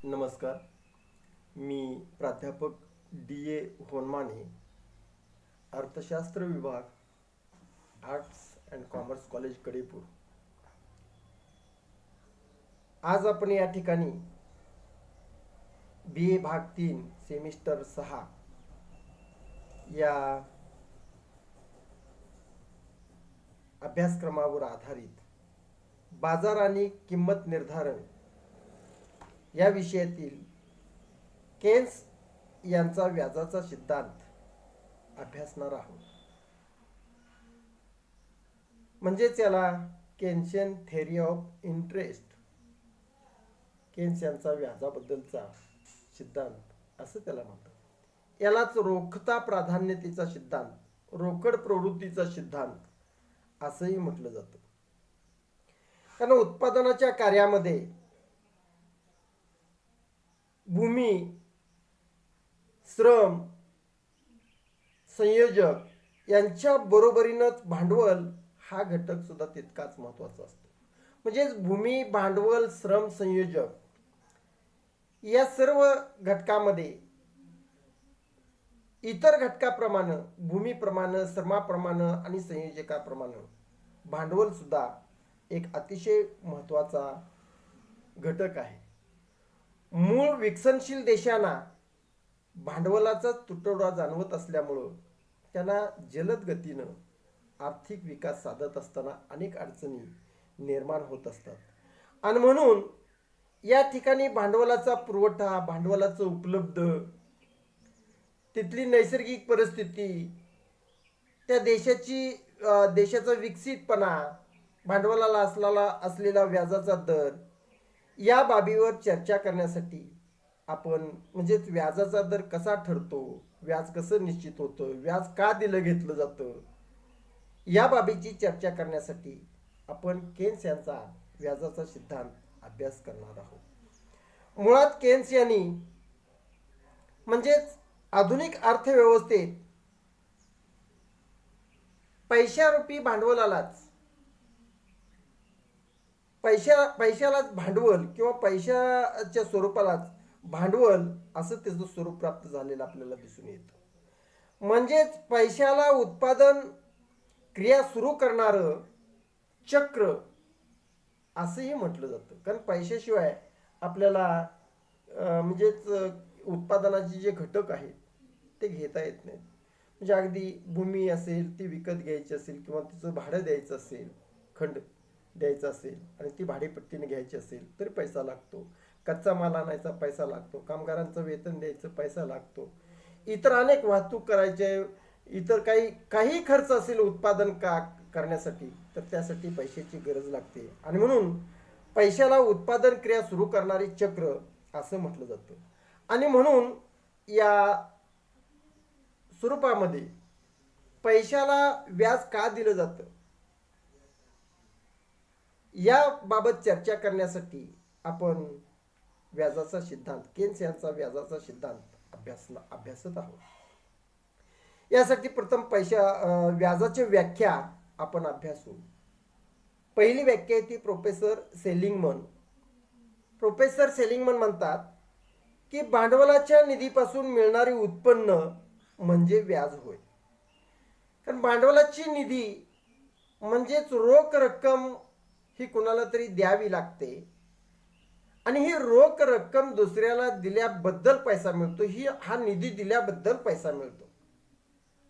नमस्कार. मी प्राध्यापक डी. ए. होनमाने, अर्थशास्त्र विभाग, arts and commerce college Kadepur. आज आपण या ठिकाणी BA भाग 3 सेमिस्टर 6 या अभ्यासक्रमावर आधारित बाजार आणि किंमत निर्धारण या विषयातील केन्स यांचा व्याजाचा सिद्धांत अभ्यासणार आहोत. म्हणजेच याला केन्शियन थेअरी ऑफ इंटरेस्ट, केन्स यांचा व्याजाबद्दलचा सिद्धांत असं त्याला म्हणतात. यालाच रोखता प्राधान्यतेचा सिद्धांत, रोकड प्रवृत्तीचा सिद्धांत असंही म्हटलं जातं. कारण उत्पादनाच्या कार्यामध्ये भूमी, श्रम, संयोजक यांच्या बरोबरीनंच भांडवल हा घटक सुद्धा तितकाच महत्त्वाचा असतो. म्हणजेच भूमी, भांडवल, श्रम, संयोजक या सर्व घटकामध्ये इतर घटकाप्रमाणे, भूमीप्रमाणे, श्रमाप्रमाणे आणि संयोजकाप्रमाणे भांडवल सुद्धा एक अतिशय महत्त्वाचा घटक आहे. मूळ विकसनशील देशांना भांडवलाचा तुटवडा जाणवत असल्यामुळं त्यांना जलद गतीनं आर्थिक विकास साधत असताना अनेक अडचणी निर्माण होत असतात. आणि म्हणून या ठिकाणी भांडवलाचा पुरवठा, भांडवलाचं उपलब्ध, तिथली नैसर्गिक परिस्थिती, त्या देशाचा विकसितपणा, भांडवलाला असलेला व्याजाचा दर या बाबीवर चर्चा करण्यासाठी आपण म्हणजेच व्याजाचा दर कसा ठरतो, व्याज कसं निश्चित होतं, व्याज का दिलं घेतलं जातं, या बाबीची चर्चा करण्यासाठी आपण केन्स यांचा व्याजाचा सिद्धांत अभ्यास करणार आहोत. मुळात केन्स यांनी म्हणजेच आधुनिक अर्थव्यवस्थेत पैशारूपी भांडवलालाच पैशालाच भांडवल किंवा पैशाच्या स्वरूपालाच भांडवल असं त्याचं स्वरूप प्राप्त झालेलं आपल्याला दिसून येतं. म्हणजेच पैशाला उत्पादन क्रिया सुरू करणारं चक्र असंही म्हटलं जातं. कारण पैशाशिवाय आपल्याला म्हणजेच उत्पादनाचे जे घटक आहेत ते घेता येत नाहीत. म्हणजे अगदी भूमी असेल, ती विकत घ्यायची असेल किंवा तिचं भाडं द्यायचं असेल, खंड द्यायचा असेल आणि ती भाडेपट्टीने घ्यायची असेल तरी पैसा लागतो. कच्चा माल आणायचा पैसा लागतो, कामगारांचं वेतन द्यायचं पैसा लागतो, इतर अनेक वाहतूक करायचे, इतर काही खर्च असेल उत्पादन करण्यासाठी तर त्यासाठी पैशाची गरज लागते. आणि म्हणून पैशाला उत्पादन क्रिया सुरू करणारी चक्र असं म्हटलं जातं. आणि म्हणून या स्वरूपामध्ये पैशाला व्याज का दिलं जातं याबाबत चर्चा करण्यासाठी आपण व्याजाचा सिद्धांत, केन्स यांचा व्याजाचा सिद्धांत अभ्यासत आहोत. यासाठी प्रथम व्याजाची व्याख्या आपण अभ्यासू. पहिली व्याख्या आहे ती प्रोफेसर सेलिंगमन म्हणतात की भांडवलाच्या निधीपासून मिळणारे उत्पन्न म्हणजे व्याज होय. कारण भांडवलाची निधी म्हणजेच रोख रक्कम ही कुणाला तरी द्यावी लागते आणि ही रोख रक्कम दुसऱ्याला दिल्याबद्दल पैसा मिळतो, हा निधी दिल्याबद्दल पैसा मिळतो.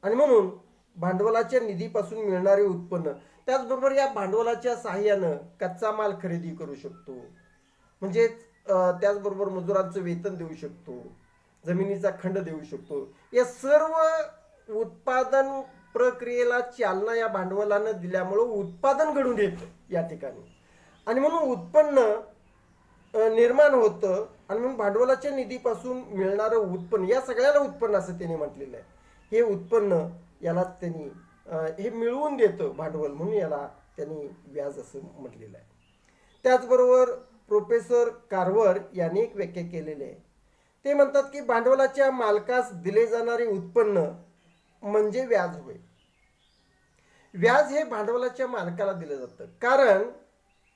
आणि म्हणून भांडवलाच्या निधीपासून मिळणारे उत्पन्न, त्याचबरोबर या भांडवलाच्या सहाय्यानं कच्चा माल खरेदी करू शकतो, म्हणजेच त्याचबरोबर मजुरांचं वेतन देऊ शकतो, जमिनीचा खंड देऊ शकतो. या सर्व उत्पादन प्रक्रियेला चालना या भांडवलानं दिल्यामुळं उत्पादन घडून येतं या ठिकाणी. आणि म्हणून उत्पन्न निर्माण होतं. आणि म्हणून भांडवलाच्या निधीपासून मिळणारं उत्पन्न, या सगळ्याला उत्पन्न असं त्यांनी म्हटलेलं आहे. हे उत्पन्न याला त्यांनी हे मिळवून देतं भांडवल, म्हणून याला त्यांनी व्याज असं म्हटलेलं आहे. त्याचबरोबर प्रोफेसर कार्व्हर यांनी एक व्याख्या केलेली आहे. ते म्हणतात की भांडवलाच्या मालकास दिले जाणारे उत्पन्न म्हणजे व्याज होय. व्याज हे भांडवलाच्या मालकाला दिलं जातं, कारण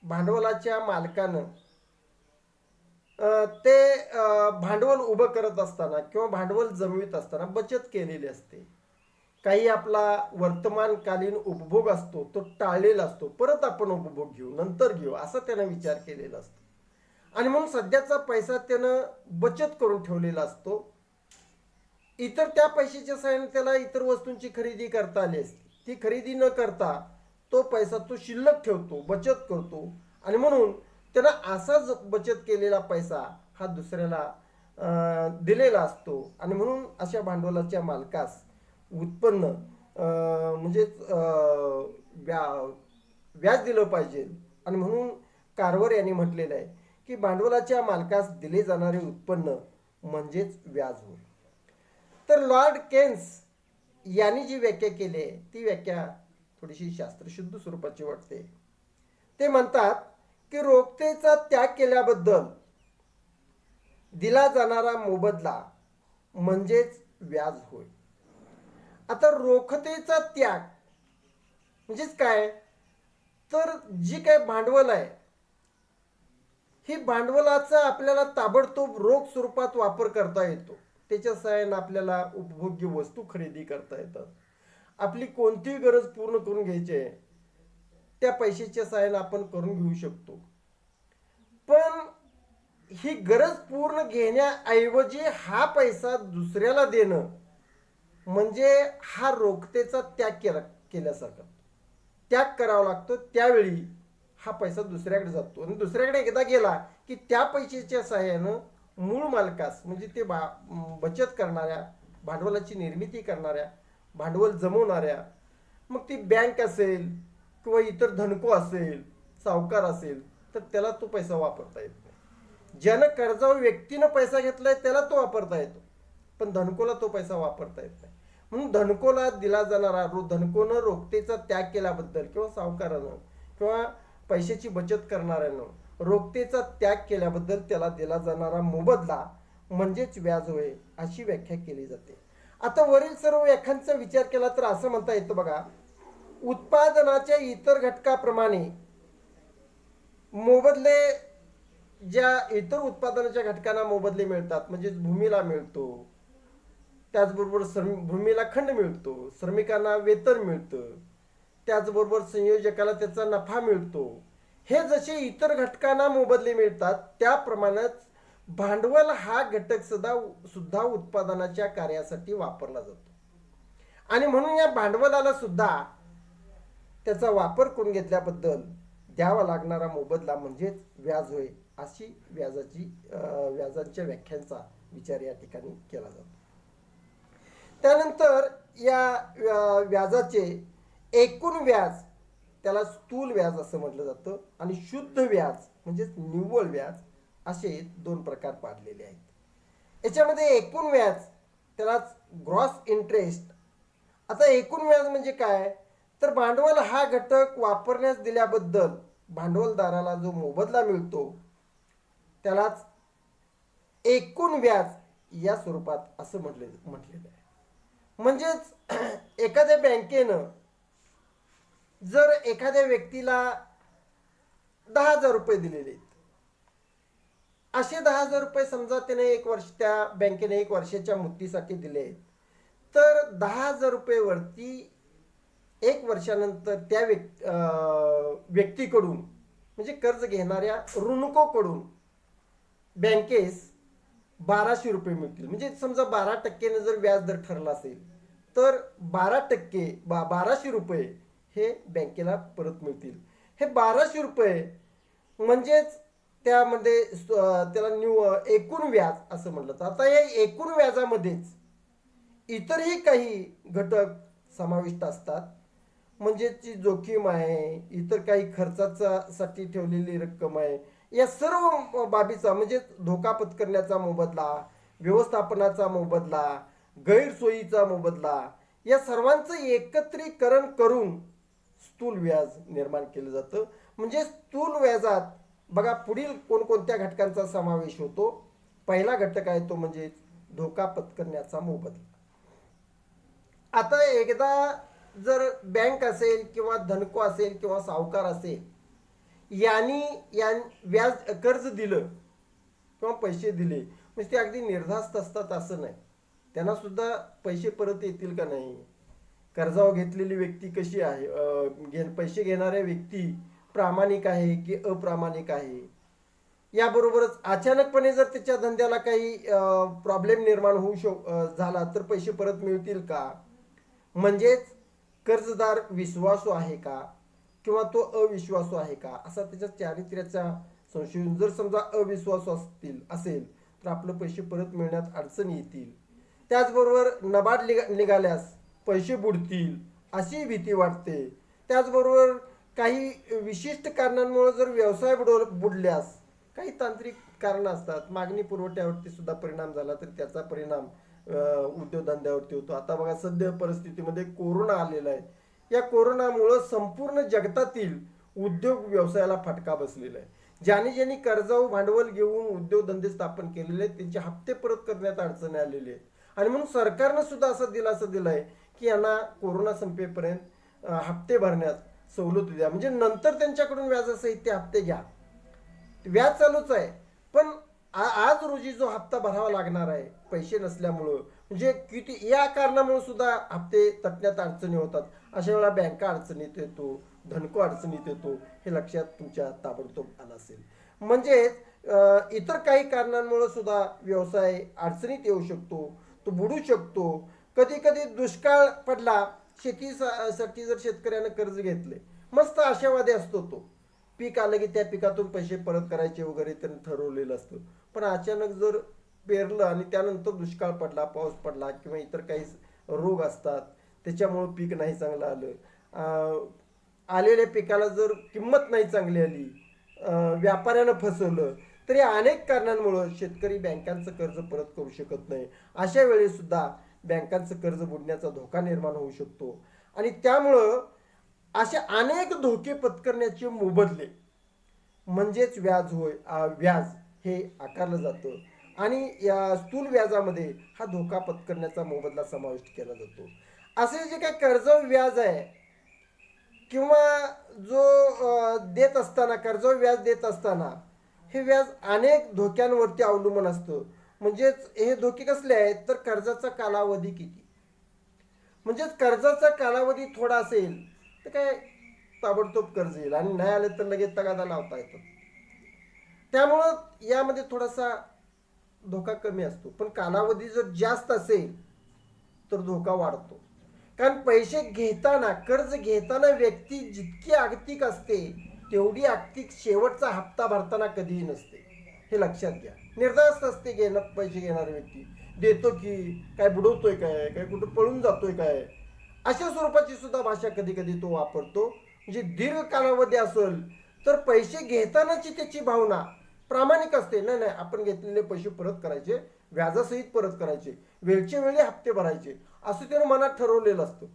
भांडवलाच्या मालकानं ते भांडवल उभं करत असताना किंवा भांडवल जमवित असताना बचत केलेली असते. काही आपला वर्तमानकालीन उपभोग असतो तो टाळलेला असतो, परत आपण उपभोग घेऊ, नंतर घेऊ, असा त्यानं विचार केलेला असतो. आणि म्हणून सध्याचा पैसा त्यानं बचत करून ठेवलेला असतो. इतर त्या पैशाच्या सहाय्याने त्याला इतर वस्तूंची खरेदी करता आली असते. ती खरेदी न करता तो पैसा तो शिल्लक ठेवतो, बचत करतो. आणि म्हणून त्यानं असाच बचत केलेला पैसा हा दुसऱ्याला दिलेला असतो. आणि म्हणून अशा भांडवलाच्या मालकास उत्पन्न म्हणजेच व्याज दिलं पाहिजे. आणि म्हणून कार्वर यांनी म्हटलेलं आहे की भांडवलाच्या मालकास दिले जाणारे उत्पन्न म्हणजेच व्याज होय. तर लॉर्ड केन्स यांनी जी व्याख्या केली आहे ती व्याख्या थोडीशी शास्त्रशुद्ध स्वरूपाची वाटते. ते म्हणतात की रोखतेचा त्याग केल्याबद्दल दिला जाणारा मोबदला म्हणजेच व्याज होय. आता रोखतेचा त्याग म्हणजेच काय, तर जी काय भांडवल आहे ही भांडवलाचा आपल्याला ताबडतोब रोख स्वरूपात वापर करता येतो. त्याच्या सहाय्याने आपल्याला उपभोग्य वस्तू खरेदी करता येतात. आपली कोणतीही गरज पूर्ण करून घ्यायची आहे त्या पैशाच्या सहाय्याने आपण करून घेऊ शकतो. पण ही गरज पूर्ण घेण्याऐवजी हा पैसा दुसऱ्याला देणं म्हणजे हा रोखतेचा त्याग केल्यासारखा. त्याग करावा लागतो. त्यावेळी हा पैसा दुसऱ्याकडे जातो आणि दुसऱ्याकडे एकदा गेला की त्या पैशाच्या सहाय्यानं मूळ मालकास म्हणजे ते बचत करणाऱ्या, भांडवलाची निर्मिती करणाऱ्या, भांडवल जमवणाऱ्या, मग ती बँक असेल किंवा इतर धनको असेल, सावकार असेल, तर त्याला तो पैसा वापरता येत नाही. ज्यानं कर्जावर व्यक्तीनं पैसा घेतलाय त्याला तो वापरता येतो, पण धनकोला तो पैसा वापरता येत नाही. म्हणून धनकोला दिला जाणारा धनकोनं रोखतेचा त्याग केल्याबद्दल किंवा सावकारानं किंवा पैशाची बचत करणाऱ्यानं रोखतेचा त्याग केल्याबद्दल त्याला दिला जाणारा मोबदला म्हणजेच व्याज होय अशी व्याख्या केली जाते. आता वरील सर्व व्याख्यांचा विचार केला तर असं म्हणता येतं बघा, उत्पादनाच्या इतर घटकाप्रमाणे मोबदले ज्या इतर उत्पादनाच्या घटकांना मोबदले मिळतात म्हणजे भूमीला मिळतो, त्याचबरोबर भूमीला खंड मिळतो, श्रमिकांना वेतन मिळतं, त्याचबरोबर संयोजकाला त्याचा नफा मिळतो, हे जसे इतर घटकांना मोबदले मिळतात त्याप्रमाणेच भांडवल हा घटक सुद्धा उत्पादनाच्या कार्यासाठी वापरला जातो. आणि म्हणून या भांडवलाला सुद्धा त्याचा वापर करून घेतल्याबद्दल द्यावा लागणारा मोबदला म्हणजेच व्याज होय अशी व्याजांच्या व्याख्यांचा विचार या ठिकाणी केला जातो. त्यानंतर या व्याजाचे एकूण व्याज त्याला स्थूल व्याज असं म्हटलं जातं आणि शुद्ध व्याज म्हणजेच निव्वळ व्याज असे दोन प्रकार पाडलेले आहेत. याच्यामध्ये एकूण व्याज त्यालाच ग्रॉस इंटरेस्ट. आता एकूण व्याज म्हणजे काय, तर भांडवल हा घटक वापरण्यास दिल्याबद्दल भांडवलदाराला जो मोबदला मिळतो त्यालाच एकूण व्याज या स्वरूपात असं म्हटलेलं आहे. म्हणजेच एखाद्या बँकेनं जर एखाद्या व्यक्तीला 10,000 रुपये दिलेले आहेत, असे 10,000 रुपये समजा त्याने त्या बँकेने 1 वर्षाच्या मुदतीसाठी दिले, तर 10,000 रुपये वरती 1 वर्षानंतर त्या व्यक्तीकडून म्हणजे कर्ज घेणाऱ्या ऋणकोकडून बँकेस 1,200 रुपये मिळतील. म्हणजे समजा 12% जर व्याज दर ठरला असेल तर 12% 1,200 रुपये हे बँकेला परत मिळतील. हे 1,200 रुपये म्हणजेच त्यामध्ये त्याला एकूण व्याज असं म्हटलं जातं. आता या एकूण व्याजामध्येच इतरही काही घटक समाविष्ट असतात. म्हणजे जी जोखीम आहे, इतर काही खर्चासाठी ठेवलेली रक्कम आहे, या सर्व बाबीचा म्हणजे धोका पत्करण्याचा मोबदला, व्यवस्थापनाचा मोबदला, गैरसोयीचा मोबदला, या सर्वांचं एकत्रीकरण करून स्थूल व्याज निर्माण केलं जातं. म्हणजे स्थूल व्याजात बघा पुढील कोणकोणत्या घटकांचा समावेश होतो. पहिला घटक आहे तो म्हणजे धोका पत्करण्याचा मोबदला. आता एकदा जर बँक असेल किंवा धनको असेल किंवा सावकार असेल यांनी व्याज कर्ज दिलं किंवा पैसे दिले म्हणजे ते अगदी निर्धास्त असतात असं नाही. त्यांना सुद्धा पैसे परत येतील का नाही, कर्जावर घेतलेली व्यक्ती कशी आहे, पैसे घेणाऱ्या व्यक्ती प्रामाणिक आहे की अप्रामाणिक आहे, याबरोबरच अचानकपणे जर त्याच्या धंद्याला काही प्रॉब्लेम निर्माण झाला तर पैसे परत मिळतील का, म्हणजेच कर्जदार विश्वासू आहे का किंवा तो अविश्वासू आहे का, असा त्याच्या चारित्र्याचा संशय. जर समजा अविश्वासू असेल तर आपलं पैसे परत मिळण्यात अडचणी येतील. त्याचबरोबर नबाड निघाल्यास पैसे बुडतील अशी भीती वाटते. त्याचबरोबर काही विशिष्ट कारणांमुळे जर व्यवसाय बुडल्यास काही तांत्रिक कारणं असतात, मागणी पुरवठ्यावरती सुद्धा परिणाम झाला तर त्याचा परिणाम उद्योगधंद्यावरती होतो. आता बघा सध्या परिस्थितीमध्ये कोरोना आलेला आहे. या कोरोनामुळं संपूर्ण जगतातील उद्योग व्यवसायाला फटका बसलेला आहे. ज्यांनी कर्जाऊ भांडवल घेऊन उद्योगधंदे स्थापन केलेले आहेत त्यांचे हप्ते परत करण्यात अडचणी आलेली आहेत. आणि म्हणून सरकारनं सुद्धा असा दिलासा दिलाय की यांना कोरोना संपेपर्यंत हप्ते भरण्यात सवलत द्या, म्हणजे नंतर त्यांच्याकडून व्याजासहित ते हप्ते घ्या. व्याज चालूच आहे पण आज रोजी जो हप्ता भरावा लागणार आहे पैसे नसल्यामुळं, म्हणजे किती या कारणामुळे सुद्धा हप्ते तटण्यात अडचणी होतात. अशा वेळेला बँका अडचणीत येतो, धनको अडचणीत येतो, हे लक्षात तुमच्या ताबडतोब आलं असेल. म्हणजे इतर काही कारणांमुळे सुद्धा व्यवसाय अडचणीत येऊ शकतो, तो बुडू शकतो. कधी कधी दुष्काळ पडला, शेतीसाठी जर शेतकऱ्यानं कर्ज घेतले, मस्त आशावादी असतो तो, पीक आलं की त्या पिकातून पैसे परत करायचे वगैरे त्यांनी ठरवलेलं असतं. पण अचानक जर पेरलं आणि त्यानंतर दुष्काळ पडला, पाऊस पडला किंवा इतर काही रोग असतात त्याच्यामुळं पीक नाही चांगलं आलं, आलेल्या पिकाला जर किंमत नाही चांगली आली, व्यापाऱ्यानं फसवलं, तर या अनेक कारणांमुळं शेतकरी बँकांचं कर्ज परत करू शकत नाही. अशा वेळी सुद्धा बँकांचं कर्ज बुडण्याचा धोका निर्माण होऊ शकतो. आणि त्यामुळं असे अनेक धोके पत्करण्याचे मोबदले म्हणजेच व्याज हे आकारलं जातं. आणि या स्थूल व्याजामध्ये हा धोका पत्करण्याचा मोबदला समाविष्ट केला जातो. असे जे काही कर्ज व्याज आहे किंवा जो देत असताना कर्जावर व्याज देत असताना हे व्याज अनेक धोक्यांवरती अवलंबून असतं. म्हणजेच हे धोके कसले आहेत तर कर्जाचा कालावधी किती, म्हणजेच कर्जाचा कालावधी थोडा असेल तर काय ताबडतोब कर्ज येईल आणि नाही आलं तर लगेच तगादा लावता येतो. त्यामुळं यामध्ये थोडासा धोका कमी असतो. पण कालावधी जर जास्त असेल तर धोका वाढतो. कारण पैसे घेताना, कर्ज घेताना व्यक्ती जितकी आर्थिक असते तेवढी आर्थिक शेवटचा हप्ता भरताना कधीही नसते, हे लक्षात घ्या. निर्धास्त असते पैसे घेणारा व्यक्ती, देतो की काय बुडवतोय काय, काय कुठं पळून जातोय काय, अशा स्वरूपाची सुद्धा भाषा कधी कधी तो वापरतो. म्हणजे दीर्घ कालावधी असेल तर पैसे घेतानाची त्याची भावना प्रामाणिक असते, नाही नाही आपण घेतलेले पैसे परत करायचे, व्याजासहित परत करायचे, वेळच्या वेळी हप्ते भरायचे, असं त्यानं मनात ठरवलेलं असतं.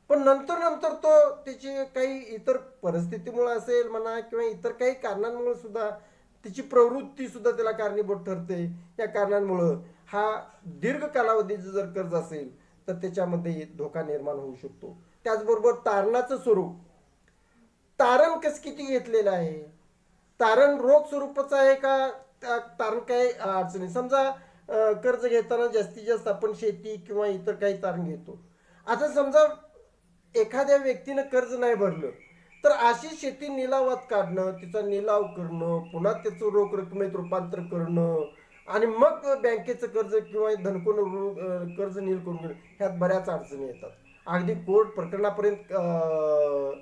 पण नंतर तो त्याची काही इतर परिस्थितीमुळे असेल म्हणा किंवा इतर काही कारणांमुळे सुद्धा त्याची प्रवृत्ती सुद्धा त्याला कारणीभूत ठरते. या कारणांमुळं हा दीर्घ कालावधीचं जर कर्ज असेल तर त्याच्यामध्ये धोका निर्माण होऊ शकतो. त्याचबरोबर तारणाचं स्वरूप, तारण किती घेतलेलं आहे, तारण रोख स्वरूपाचं आहे का, तारण काही अडचणी. समजा कर्ज घेताना जास्तीत जास्त आपण शेती किंवा इतर काही तारण घेतो. आता समजा एखाद्या व्यक्तीनं कर्ज नाही भरलं तर अशी शेती निलावात काढणं, तिचा निलाव करणं, पुन्हा त्याचं रोख रकमेत रूपांतर करणं आणि मग बँकेचं कर्ज किंवा धनको कर्ज नील करून घेणं, ह्यात बऱ्याच अडचणी येतात. अगदी कोर्ट प्रकरणापर्यंत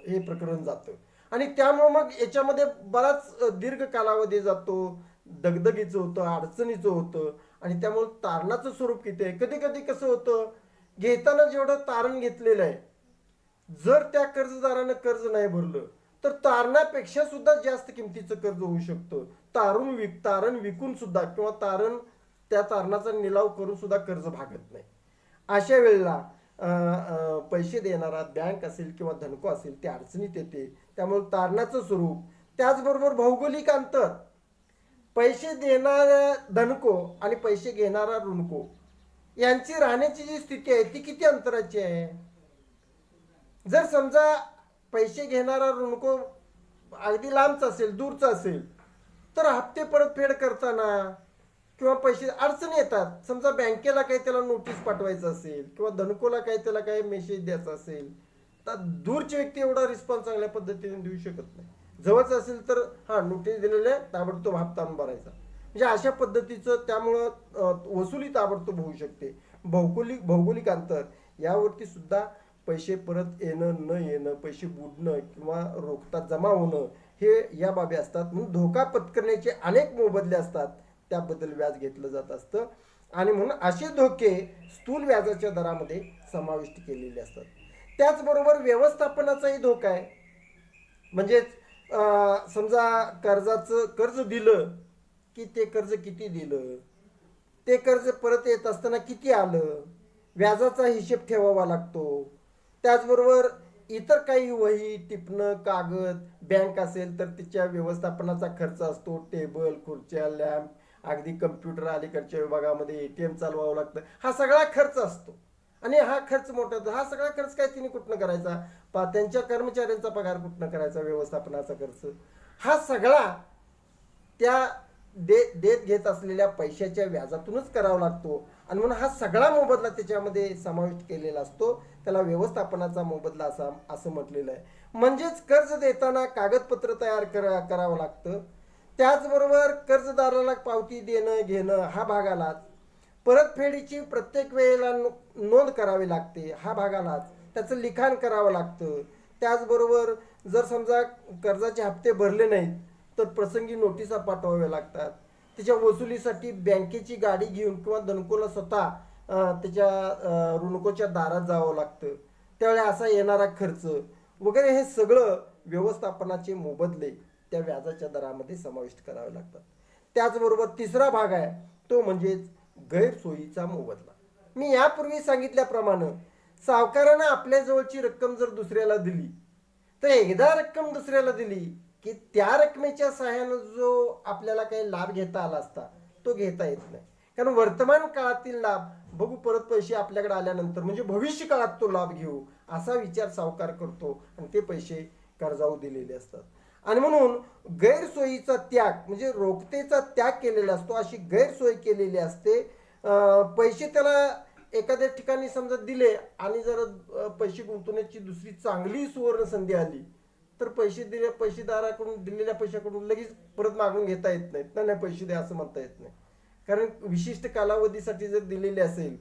हे प्रकरण जातं. आणि त्यामुळे मग याच्यामध्ये बराच दीर्घ कालावधी जातो, दगदगीचं होतं, अडचणीचं होतं. आणि त्यामुळे तारणाचं स्वरूप किती आहे, कधी कधी कसं होतं, घेताना जेवढं तारण घेतलेलं आहे जर त्या कर्जदारानं कर्ज नाही भरलं तर तारणापेक्षा सुद्धा जास्त किमतीचं कर्ज होऊ शकतं. तारण विकून सुद्धा किंवा त्या तारणाचा निलाव करून सुद्धा कर्ज भागत नाही. अशा वेळेला पैसे देणारा बँक असेल किंवा धनको असेल ते अडचणीत येते. त्यामुळे तारणाचं स्वरूप, त्याचबरोबर भौगोलिक अंतर, पैसे देणारा धनको आणि पैसे घेणारा ऋणको यांची राहण्याची जी स्थिती आहे ती किती अंतराची आहे. जर समजा पैसे घेणारा ऋणको अगदी लांबचा असेल, दूरचा असेल, तर हप्ते परतफेड करताना किंवा पैसे अडचणी येतात. समजा बँकेला काही त्याला नोटीस पाठवायचं असेल किंवा धनकोला काही त्याला काही मेसेज द्यायचा असेल, तर दूरची व्यक्ती एवढा रिस्पॉन्स चांगल्या पद्धतीने देऊ शकत नाही. जवळच असेल तर हा नोटीस दिलेले ताबडतोब हप्ता आणून भरायचा. म्हणजे अशा पद्धतीचं त्यामुळं वसुली ताबडतोब होऊ शकते. भौगोलिक अंतर यावरती सुद्धा पैसे परत येणं न येणं, पैसे बुडणं किंवा रोखता जमा होणं हे या बाबी असतात. म्हणून धोका पत्करण्याचे अनेक मोबदले असतात, त्याबद्दल व्याज घेतलं जात असतं. आणि म्हणून असे धोके स्थूल व्याजाच्या दरामध्ये समाविष्ट केलेले असतात. त्याचबरोबर व्यवस्थापनाचाही धोका आहे. म्हणजेच समजा कर्ज दिलं की ते कर्ज किती दिलं, ते कर्ज परत येत असताना किती आलं, व्याजाचा हिशेब ठेवावा लागतो. त्याचबरोबर इतर काही वही टिपणं, कागद, बँक असेल तर तिच्या व्यवस्थापनाचा खर्च असतो. टेबल, खुर्च्या, लॅम्प, अगदी कम्प्युटर अलीकडच्या विभागामध्ये ATM चालवावं लागतं. हा सगळा खर्च असतो आणि हा खर्च मोठा. हा सगळा खर्च काय तिने कुठनं करायचा? त्यांच्या कर्मचाऱ्यांचा पगार कुठनं करायचा? व्यवस्थापनाचा खर्च हा सगळा त्या देत घेत असलेल्या पैशाच्या व्याजातूनच करावा लागतो. आणि म्हणून हा सगळा मोबदला त्याच्यामध्ये समाविष्ट केलेला असतो. त्याला व्यवस्थापनाचा मोबदला असं म्हटलेलं आहे. म्हणजेच कर्ज देताना कागदपत्र तयार करावं लागतं. त्याचबरोबर कर्जदाराला पावती देणं घेणं हा भाग आलाच. परतफेडीची प्रत्येक वेळेला नोंद करावी लागते, हा भाग आलाच. त्याचं लिखाण करावं लागतं. त्याचबरोबर जर समजा कर्जाचे हप्ते भरले नाहीत तर प्रसंगी नोटिसा पाठवाव्या लागतात. त्याच्या वसुलीसाठी बँकेची गाडी घेऊन किंवा धनकोला स्वतः त्याच्या ऋणकोच्या दारात जावं लागतं. त्यावेळी असा येणारा खर्च वगैरे हे सगळं व्यवस्थापनाचे मोबदले त्या व्याजाच्या दरामध्ये समाविष्ट करावे लागतात. त्याचबरोबर तिसरा भाग आहे तो म्हणजेच गैरसोयीचा मोबदला. मी यापूर्वी सांगितल्याप्रमाणे सावकारानं आपल्या जवळची रक्कम जर दुसऱ्याला दिली तर एकदा रक्कम दुसऱ्याला दिली की त्या रकमेच्या सहाय्यानं जो आपल्याला काही लाभ घेता आला असता तो घेता येत नाही. कारण वर्तमान काळातील लाभ बघू, परत पैसे आपल्याकडे आल्यानंतर, म्हणजे भविष्य काळात तो लाभ घेऊ असा विचार सावकार करतो आणि ते पैसे कर्जाऊ दिलेले असतात. आणि म्हणून गैरसोयीचा त्याग म्हणजे रोखतेचा त्याग केलेला असतो. अशी गैरसोय केलेली असते. पैसे त्याला एखाद्या ठिकाणी समजा दिले आणि जर पैसे गुंतवण्याची दुसरी चांगली सुवर्ण संधी आली तर पैसेदाराकडून दिलेल्या पैशाकडून लगेच परत मागून घेता येत नाहीत. नाही पैसे द्या असं म्हणता येत नाही. कारण विशिष्ट कालावधीसाठी जर दिलेले असेल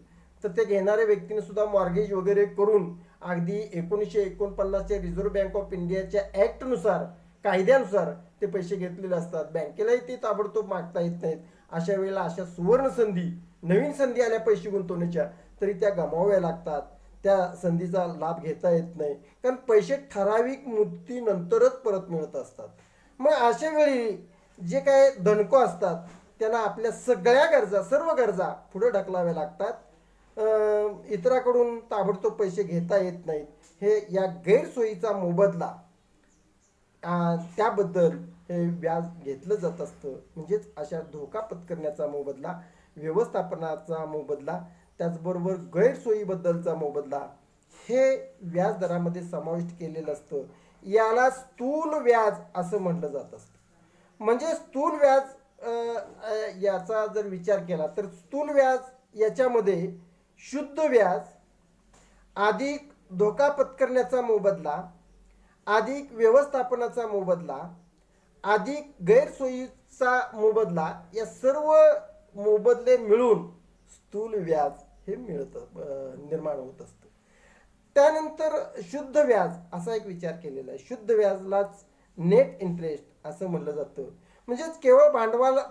तर ते घेणाऱ्या व्यक्तीने सुद्धा मॉर्गेज वगैरे करून अगदी 1949च्या रिझर्व्ह बँक ऑफ इंडियाच्या ॲक्टनुसार, कायद्यानुसार ते पैसे घेतलेले असतात. बँकेलाही ते ताबडतोब मागता येत नाहीत. अशा वेळेला अशा सुवर्ण संधी, नवीन संधी आल्या पैसे गुंतवण्याच्या, तरी त्या गमाव्या लागतात. त्या संधीचा लाभ घेता येत नाही. कारण पैसे ठराविक मुदतीनंतरच परत मिळत असतात. मग अशा वेळी जे काय धनको असतात त्यांना आपल्या सगळ्या गरजा, सर्व गरजा पुढे ढकलाव्या लागतात. इतराकडून ताबडतोब पैसे घेता येत नाहीत. हे या गैरसोयीचा मोबदला, त्याबद्दल हे व्याज घेतलं जात असतं. म्हणजेच अशा धोका पत्करण्याचा मोबदला, व्यवस्थापनाचा मोबदला, त्याचबरोबर गैरसोयीबद्दलचा मोबदला हे व्याज दरामध्ये समाविष्ट केलेलं असतं. याला स्थूल व्याज असं म्हटलं जात असतं. म्हणजे स्थूल व्याज याचा जर विचार केला तर स्थूल व्याज याच्यामध्ये शुद्ध व्याज अधिक धोका पत्करण्याचा मोबदला अधिक व्यवस्थापनाचा मोबदला अधिक गैरसोयीचा मोबदला, या सर्व मोबदले मिळून स्थूल व्याज हे निर्माण होत असतं. त्यानंतर शुद्ध व्याज असा एक विचार केलेला आहे. शुद्ध व्याजलाच नेट इंटरेस्ट असं म्हटलं जातं. म्हणजेच केवळ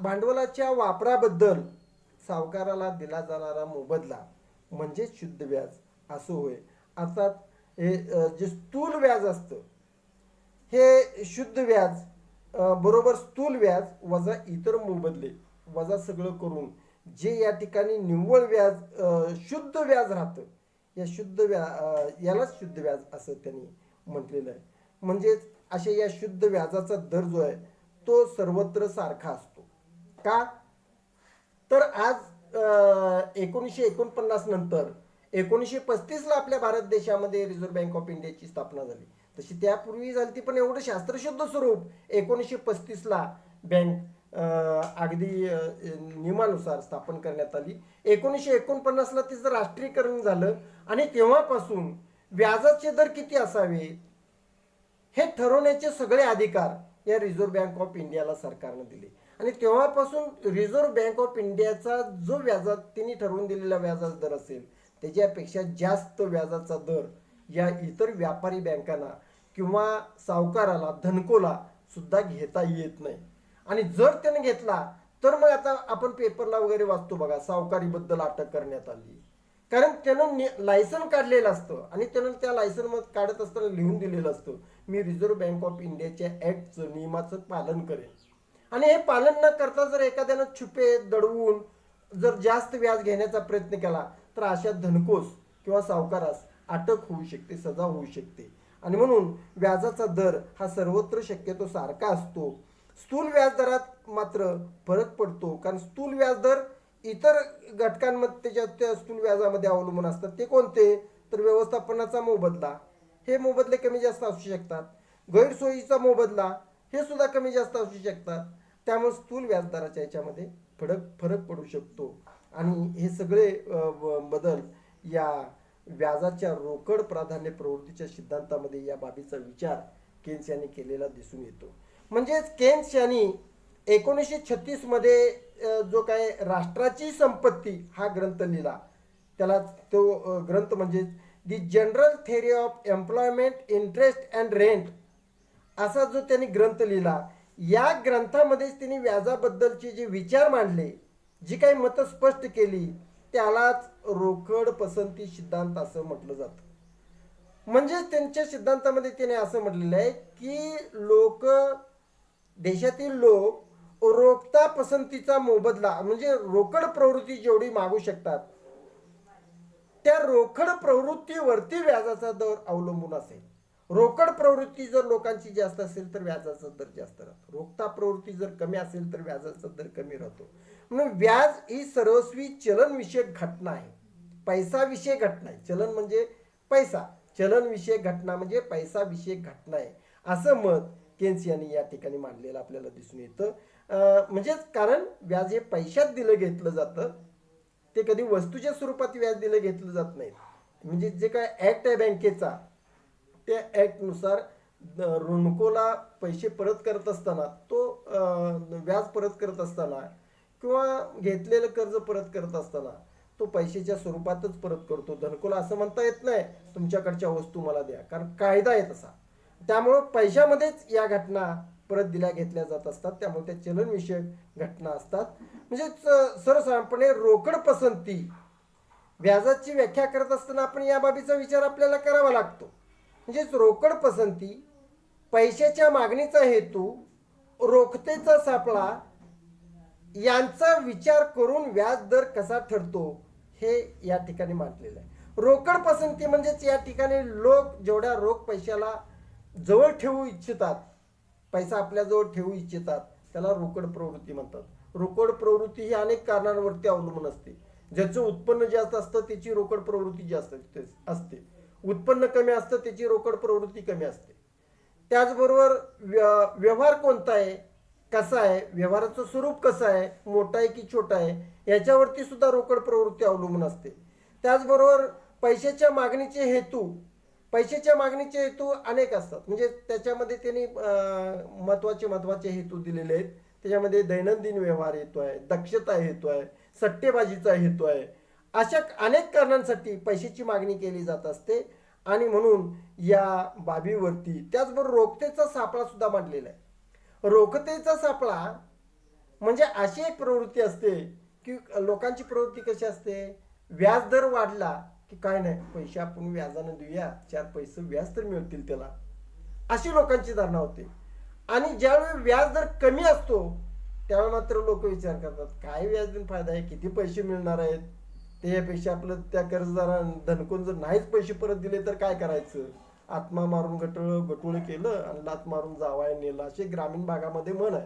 भांडवलाच्या वापराबद्दल सावकाराला दिला जाणारा मोबदला म्हणजेच शुद्ध व्याज असं होय. अर्थात हे जे स्थूल व्याज असतं हे शुद्ध व्याज बरोबर स्थूल व्याज वजा इतर मोबदले वजा सगळं करून जे या ठिकाणी निव्वळ व्याज शुद्ध व्याज राहतं, या यालाच शुद्ध व्याज असं त्यांनी म्हटलेलं आहे. म्हणजेच अशा या शुद्ध व्याजाचा दर जो आहे तो सर्वत्र सारखा असतो. का तर आज 1949 नंतर 1935ला आपल्या भारत देशामध्ये रिझर्व्ह बँक ऑफ इंडियाची स्थापना झाली. तशी त्यापूर्वी झाली ती, पण एवढं शास्त्रशुद्ध स्वरूप 1935ला अगदी नियमानुसार स्थापन करण्यात आली. 1949ला तिचं राष्ट्रीयकरण झालं आणि तेव्हापासून व्याजाचे दर किती असावे हे ठरवण्याचे सगळे अधिकार या रिझर्व्ह बँक ऑफ इंडियाला सरकारनं दिले. आणि तेव्हापासून रिझर्व्ह बँक ऑफ इंडियाचा जो व्याजात तिने ठरवून दिलेला व्याजाचा दर असेल त्याच्यापेक्षा जास्त व्याजाचा दर या इतर व्यापारी बँकांना किंवा सावकाराला धनकोला सुद्धा घेता येत नाही. आणि जर त्याने घेतला तर मग आता आपण पेपरला वगैरे वाचतो बघा, सावकारीबद्दल अटक करण्यात आली. कारण त्यानं लायसन काढलेलं असतं आणि त्यानं त्या लायसन मध्ये काढत असताना लिहून दिलेलं असतं, मी रिझर्व्ह बँक ऑफ इंडियाच्या ऍक्टचं नियमाचं पालन करेन. आणि हे पालन न करता जर एखाद्यानं छुपे दडवून जर जास्त व्याज घेण्याचा प्रयत्न केला तर अशा धनकोस किंवा सावकारास अटक होऊ शकते, सजा होऊ शकते. आणि म्हणून व्याजाचा दर हा सर्वत्र शक्यतो सारखा असतो. स्थूल व्याजदरात मात्र फरक पडतो, कारण स्थूल व्याजदर इतर घटकांमध्ये त्या स्थूल व्याजामध्ये अवलंबून असतात. ते कोणते तर व्यवस्थापनाचा मोबदला, हे मोबदले कमी जास्त असू शकतात. गैरसोयीचा मोबदला हे सुद्धा कमी जास्त असू शकतात. त्यामुळे स्थूल व्याजदराच्या याच्यामध्ये फरक पडू शकतो. आणि हे सगळे बदल या व्याजाच्या रोकड प्राधान्य प्रवृत्तीच्या सिद्धांतामध्ये या बाबीचा विचार केन्स यांनी केलेला दिसून येतो. म्हणजेच केन्स यांनी 1936 मध्ये जो काय राष्ट्राची संपत्ती हा ग्रंथ लिहिला, त्याला तो ग्रंथ म्हणजे the general theory of employment interest and rent असा जो त्यांनी ग्रंथ लिहिला, या ग्रंथामध्येच त्यांनी व्याजाबद्दलचे जे विचार मांडले, जी काही मतं स्पष्ट केली, त्यालाच रोकड पसंती सिद्धांत असं म्हटलं जातं. म्हणजे त्यांच्या सिद्धांतामध्ये त्याने असं म्हटलेलं आहे की देशातील लोक रोखता पसंतीचा मोबदला म्हणजे रोकड प्रवृत्ती जेवढी मागू शकतात त्या रोकड प्रवृत्तीवरती व्याजाचा दर अवलंबून असेल. रोकड प्रवृत्ती जर लोकांची जास्त असेल तर व्याजाचा दर जास्त राहतो. रोखता प्रवृत्ती जर कमी असेल तर व्याजाचा दर कमी राहतो. म्हणून व्याज ही सर्वस्वी चलनविषयक घटना आहे, पैसाविषयक घटना आहे. चलन म्हणजे पैसा, चलनविषयक घटना म्हणजे पैसाविषयक घटना आहे, असं मत केन्स यांनी या ठिकाणी मांडलेलं आपल्याला दिसून येतं. म्हणजेच कारण व्याज हे पैशात दिलं घेतलं जातं, ते कधी वस्तूच्या स्वरूपात व्याज दिलं घेतलं जात नाही. म्हणजे जे काय ऍक्ट आहे बँकेचा, त्या ऍक्टनुसार ऋणकोला पैसे परत करत असताना, तो व्याज परत करत असताना किंवा घेतलेलं कर्ज परत करत असताना तो पैशाच्या स्वरूपातच परत करतो. धनकोला असं म्हणता येत नाही तुमच्याकडच्या वस्तू मला द्या, कारण कायदा आहे तसा. त्यामुळं पैशामध्येच या घटना परत दिल्या घेतल्या जात असतात. त्यामुळे त्या चलनविषयक घटना असतात. म्हणजे सर्वसाधारणपणे रोकड पसंती व्याजाची व्याख्या करत असताना आपण या बाबीचा विचार आपल्याला करावा लागतो. म्हणजेच रोकड पसंती, पैशाच्या मागणीचा हेतू, रोखतेचा सापळा यांचा विचार करून व्याज दर कसा ठरतो हे या ठिकाणी मांडलेलं आहे. रोकड पसंती म्हणजेच या ठिकाणी लोक जेवढ्या रोख पैशाला जवळ ठेवू इच्छितात, पैसा आपल्या जवळ ठेवू इच्छितात, त्याला रोकड प्रवृत्ती म्हणतात. रोकड प्रवृत्ती ही अनेक कारणांवरती अवलंबून असते. ज्याचं उत्पन्न जास्त असतं त्याची रोकड प्रवृत्ती जास्त असते, उत्पन्न कमी असतं त्याची रोकड प्रवृत्ती कमी असते. त्याचबरोबर व्यवहार कोणता आहे, कसा आहे, व्यवहाराचं स्वरूप कसं आहे, मोठा आहे की छोटा आहे, याच्यावरती सुद्धा रोकड प्रवृत्ती अवलंबून असते. त्याचबरोबर पैशाच्या मागणीचे हेतू अनेक असतात. म्हणजे त्याच्यामध्ये त्यांनी महत्वाचे हेतू दिलेले आहेत. त्याच्यामध्ये दैनंदिन व्यवहार हेतू आहे, दक्षता हेतू आहे, सट्टेबाजीचा हेतू आहे. अशा अनेक कारणांसाठी पैशाची मागणी केली जात असते. आणि म्हणून या बाबीवरती त्याचबरोबर रोखतेचा सापळा सुद्धा मांडलेला आहे. रोखतेचा सापळा म्हणजे अशी एक प्रवृत्ती असते की लोकांची प्रवृत्ती कशी असते, व्याज दर वाढला की काय नाही, पैसे आपण व्याजानं देऊया, 4 पैसे व्याज तर मिळतील त्याला, अशी लोकांची धारणा होते. आणि ज्यावेळी व्याज दर कमी असतो त्यावेळी मात्र लोक विचार करतात काय व्याज देऊन फायदा आहे, किती पैसे मिळणार आहेत, त्यापेक्षा आपलं त्या कर्जदारा धनकून जर नाहीच पैसे परत दिले तर काय करायचं, आत्मा मारून गटोळ केलं आणि लात मारून जावाय नेलं, असे ग्रामीण भागामध्ये म्हण आहे.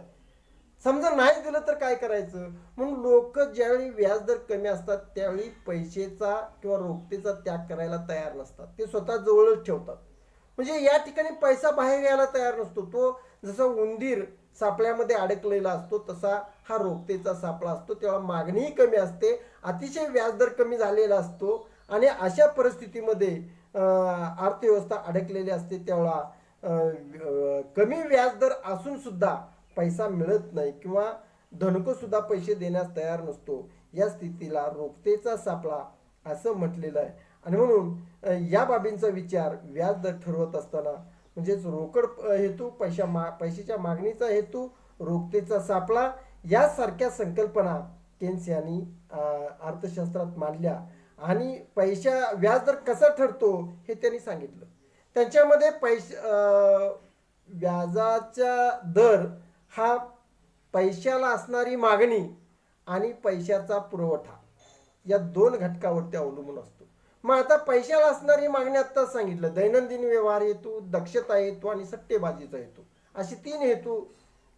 समजा नाही दिलं तर काय करायचं. म्हणून लोक ज्यावेळी व्याजदर कमी असतात त्यावेळी पैशाचा किंवा रोखतेचा त्याग करायला तयार नसतात, ते स्वतः जवळच ठेवतात. म्हणजे या ठिकाणी पैसा बाहेर यायला तयार नसतो. तो जसा उंदीर सापळ्यामध्ये अडकलेला असतो तसा हा रोखतेचा सापळा असतो. तेव्हा मागणीही कमी असते, अतिशय व्याजदर कमी झालेला असतो आणि अशा परिस्थितीमध्ये अर्थव्यवस्था अडकलेली असते. तेव्हा कमी व्याजदर असून सुद्धा पैसा मिळत नाही किंवा धनको सुद्धा पैसे देण्यास तयार नसतो. या स्थितीला रोखतेचा सापळा असं म्हटलेलं आहे. आणि म्हणून या बाबींचा विचार व्याजदर ठरवत असताना म्हणजेच रोकड हेतू, पैशाच्या मागणीचा हेतू, रोखतेचा सापळा यासारख्या संकल्पना केन्स यांनी अर्थशास्त्रात मांडल्या आणि व्याजदर कसा ठरतो हे त्यांनी सांगितलं. त्यांच्यामध्ये व्याजाचा दर हा पैशाला असणारी मागणी आणि पैशाचा पुरवठा या दोन घटकावरती अवलंबून असतो. मग आता पैशाला असणारी मागणी आता सांगितलं, दैनंदिन व्यवहार हेतू, दक्षता हेतू आणि सट्टेबाजीचा हेतू, असे 3 हेतू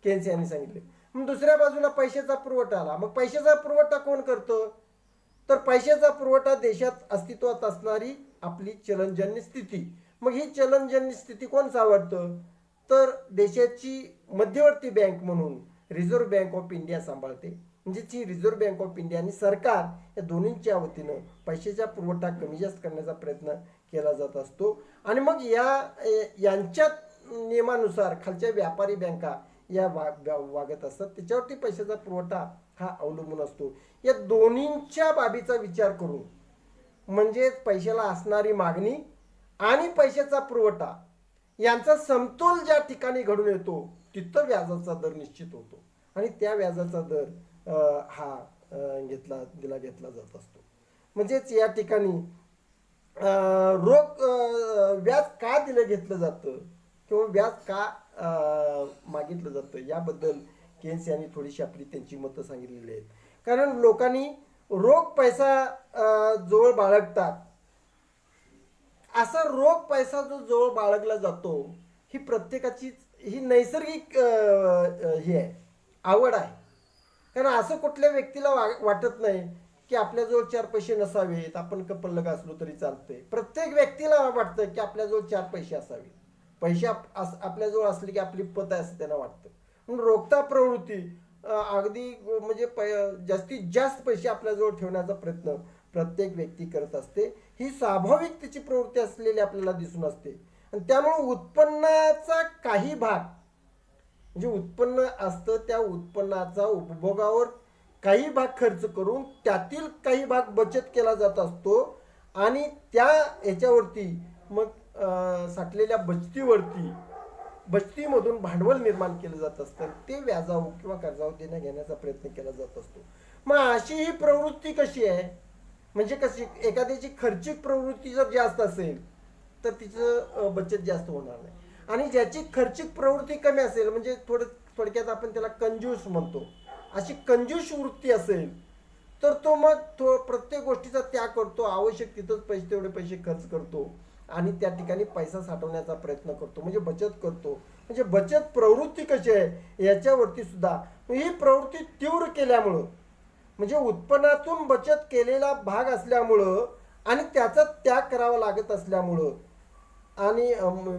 केन्स यांनी सांगितले. मग दुसऱ्या बाजूला पैशाचा पुरवठा आला. मग पैशाचा पुरवठा कोण करतं? तर पैशाचा पुरवठा देशात अस्तित्वात असणारी आपली चलनजन्य स्थिती. मग ही चलनजन्य स्थिती कोण सावरतं? तर देशाची मध्यवर्ती बँक म्हणून रिझर्व्ह बँक ऑफ इंडिया सांभाळते. म्हणजेच ही रिझर्व्ह बँक ऑफ इंडिया आणि सरकार या दोन्हींच्या वतीनं पैशाचा पुरवठा कमी जास्त करण्याचा प्रयत्न केला जात असतो. आणि मग यांच्या नियमानुसार खालच्या व्यापारी बँका या वागत असतात. त्याच्यावरती पैशाचा पुरवठा हा अवलंबून असतो. या दोन्हींच्या बाबीचा विचार करून म्हणजेच पैशाला असणारी मागणी आणि पैशाचा पुरवठा यांचा समतोल ज्या ठिकाणी घडून येतो तिथं व्याजाचा दर निश्चित होतो आणि त्या व्याजाचा दर हा दिला घेतला जात असतो. म्हणजेच या ठिकाणी व्याज का घेतलं जातं किंवा व्याज का मागितलं जातं याबद्दल केन्स यांनी थोडीशी आपली त्यांची मतं सांगितलेली आहेत. कारण लोकांनी रोख पैसा जवळ बाळगतात. असा रोख पैसा जो जवळ बाळगला जातो ही प्रत्येकाची ही नैसर्गिक ही आहे, आवड आहे. कारण असं कुठल्या व्यक्तीला वाटत नाही की आपल्याजवळ 4 पैसे नसावेत, आपण कपल्लग असलो तरी चालतंय. प्रत्येक व्यक्तीला वाटतं की आपल्याजवळ 4 पैसे असावे. पैसे आपल्याजवळ असले की आपली पत आहे असं त्यांना वाटतं. म्हणून रोखता प्रवृत्ती अगदी म्हणजे जास्तीत जास्त पैसे आपल्याजवळ ठेवण्याचा प्रयत्न प्रत्येक व्यक्ती करत असते. ही स्वाभाविक तिची प्रवृत्ती असलेली आपल्याला दिसून असते. आणि त्यामुळे उत्पन्नाचा काही भाग म्हणजे उत्पन्न असतं त्या उत्पन्नाचा उपभोगावर काही भाग खर्च करून त्यातील काही भाग बचत केला जात असतो आणि त्या याच्यावरती मग साठलेल्या बचतीमधून भांडवल निर्माण केलं जात असतं. ते व्याजावर किंवा कर्जावर देण्या घेण्याचा प्रयत्न केला जात असतो. मग अशी ही प्रवृत्ती कशी आहे? म्हणजे कशी एखाद्याची खर्चिक प्रवृत्ती जर जास्त असेल तर तिचं बचत जास्त होणार नाही. आणि ज्याची खर्चिक प्रवृत्ती कमी असेल म्हणजे थोडक्यात आपण त्याला कंजूस म्हणतो, अशी कंजूस वृत्ती असेल तर तो मग प्रत्येक गोष्टीचा त्याग करतो, आवश्यक तिथंच तेवढे पैसे खर्च करतो आणि त्या ठिकाणी पैसा साठवण्याचा प्रयत्न करतो म्हणजे बचत करतो. म्हणजे बचत प्रवृत्ती कशी आहे याच्यावरती सुद्धा ही प्रवृत्ती तीव्र केल्यामुळं म्हणजे उत्पन्नातून बचत केलेला भाग असल्यामुळं आणि त्याचा त्याग करावा लागत असल्यामुळं आणि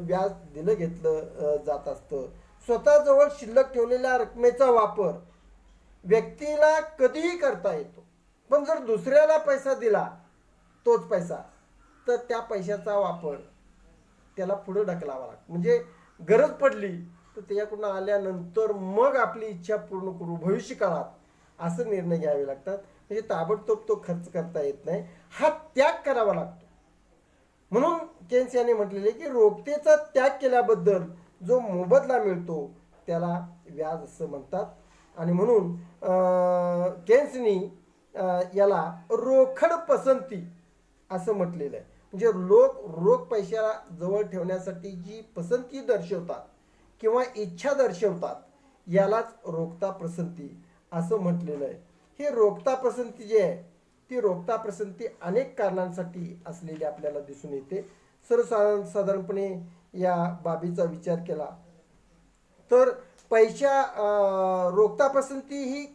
व्याज दिलं घेतलं जात असतं. स्वतःजवळ शिल्लक ठेवलेल्या रकमेचा वापर व्यक्तीला कधीही करता येतो. पण जर दुसऱ्याला पैसा दिला तोच पैसा तर त्या पैशाचा वापर त्याला पुढे ढकलावा लागतो. म्हणजे गरज पडली तर त्याच्याकडून आल्यानंतर मग आपली इच्छा पूर्ण करू भविष्य काळात असं निर्णय घ्यावे लागतात. म्हणजे ताबडतोब तो खर्च करता येत नाही, हा त्याग करावा लागतो. म्हणून केन्स यांनी म्हटलेले की रोखतेचा त्याग केल्याबद्दल जो मोबदला मिळतो त्याला व्याज असं म्हणतात. आणि म्हणून केन्सनी याला रोकड पसंती असं म्हटलेलं आहे. म्हणजे रोख पैशाला जवळ ठेवण्यासाठी जी पसंती दर्शवतात किंवा इच्छा दर्शवतात यालाच रोखता पसंती असं म्हटलेलं आहे. ही रोखता पसंती जी आहे ती रोखता पसंती अनेक कारणांसाठी असलेली आपल्याला दिसून येते. सर्वसाधारणपणे या बाबीचा विचार केला तर रोखता पसंती ही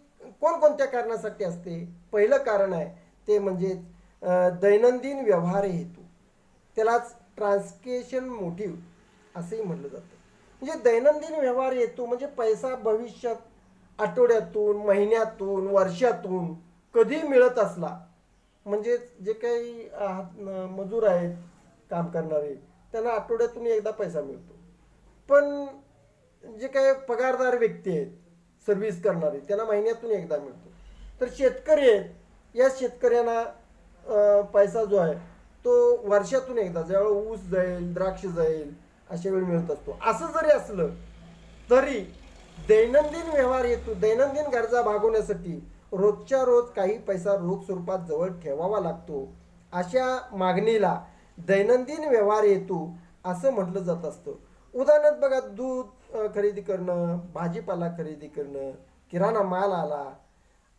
कोणकोणत्या कारणासाठी असते? पहिलं कारण आहे ते म्हणजे दैनंदिन व्यवहार हेतू, त्यालाच ट्रान्सॅक्शन मोटिव्ह असंही म्हटलं जातं. म्हणजे दैनंदिन व्यवहार येतो म्हणजे पैसा भविष्यात आठवड्यातून, महिन्यातून, वर्षातून कधी मिळत असला, म्हणजे जे काही मजूर आहेत काम करणारे त्यांना आठवड्यातून एकदा पैसा मिळतो. पण जे काही पगारदार व्यक्ती आहेत सर्व्हिस करणारे त्यांना महिन्यातून एकदा मिळतो. तर शेतकरी आहेत, या शेतकऱ्यांना पैसा जो आहे तो वर्षातून एकदा, ज्यावेळेला ऊस जाईल, द्राक्ष जाईल, अशा वेळी मिळत असतो. असं जरी असलं तरी दैनंदिन व्यवहार हेतू, दैनंदिन गरजा भागवण्यासाठी रोजच्या रोज काही पैसा रोख स्वरूपात जवळ ठेवावा लागतो. अशा मागणीला दैनंदिन व्यवहार हेतू असं म्हटलं जात असतं. उदाहरणार्थ बघा, दूध खरेदी करणं, भाजीपाला खरेदी करणं, किराणा माल आला,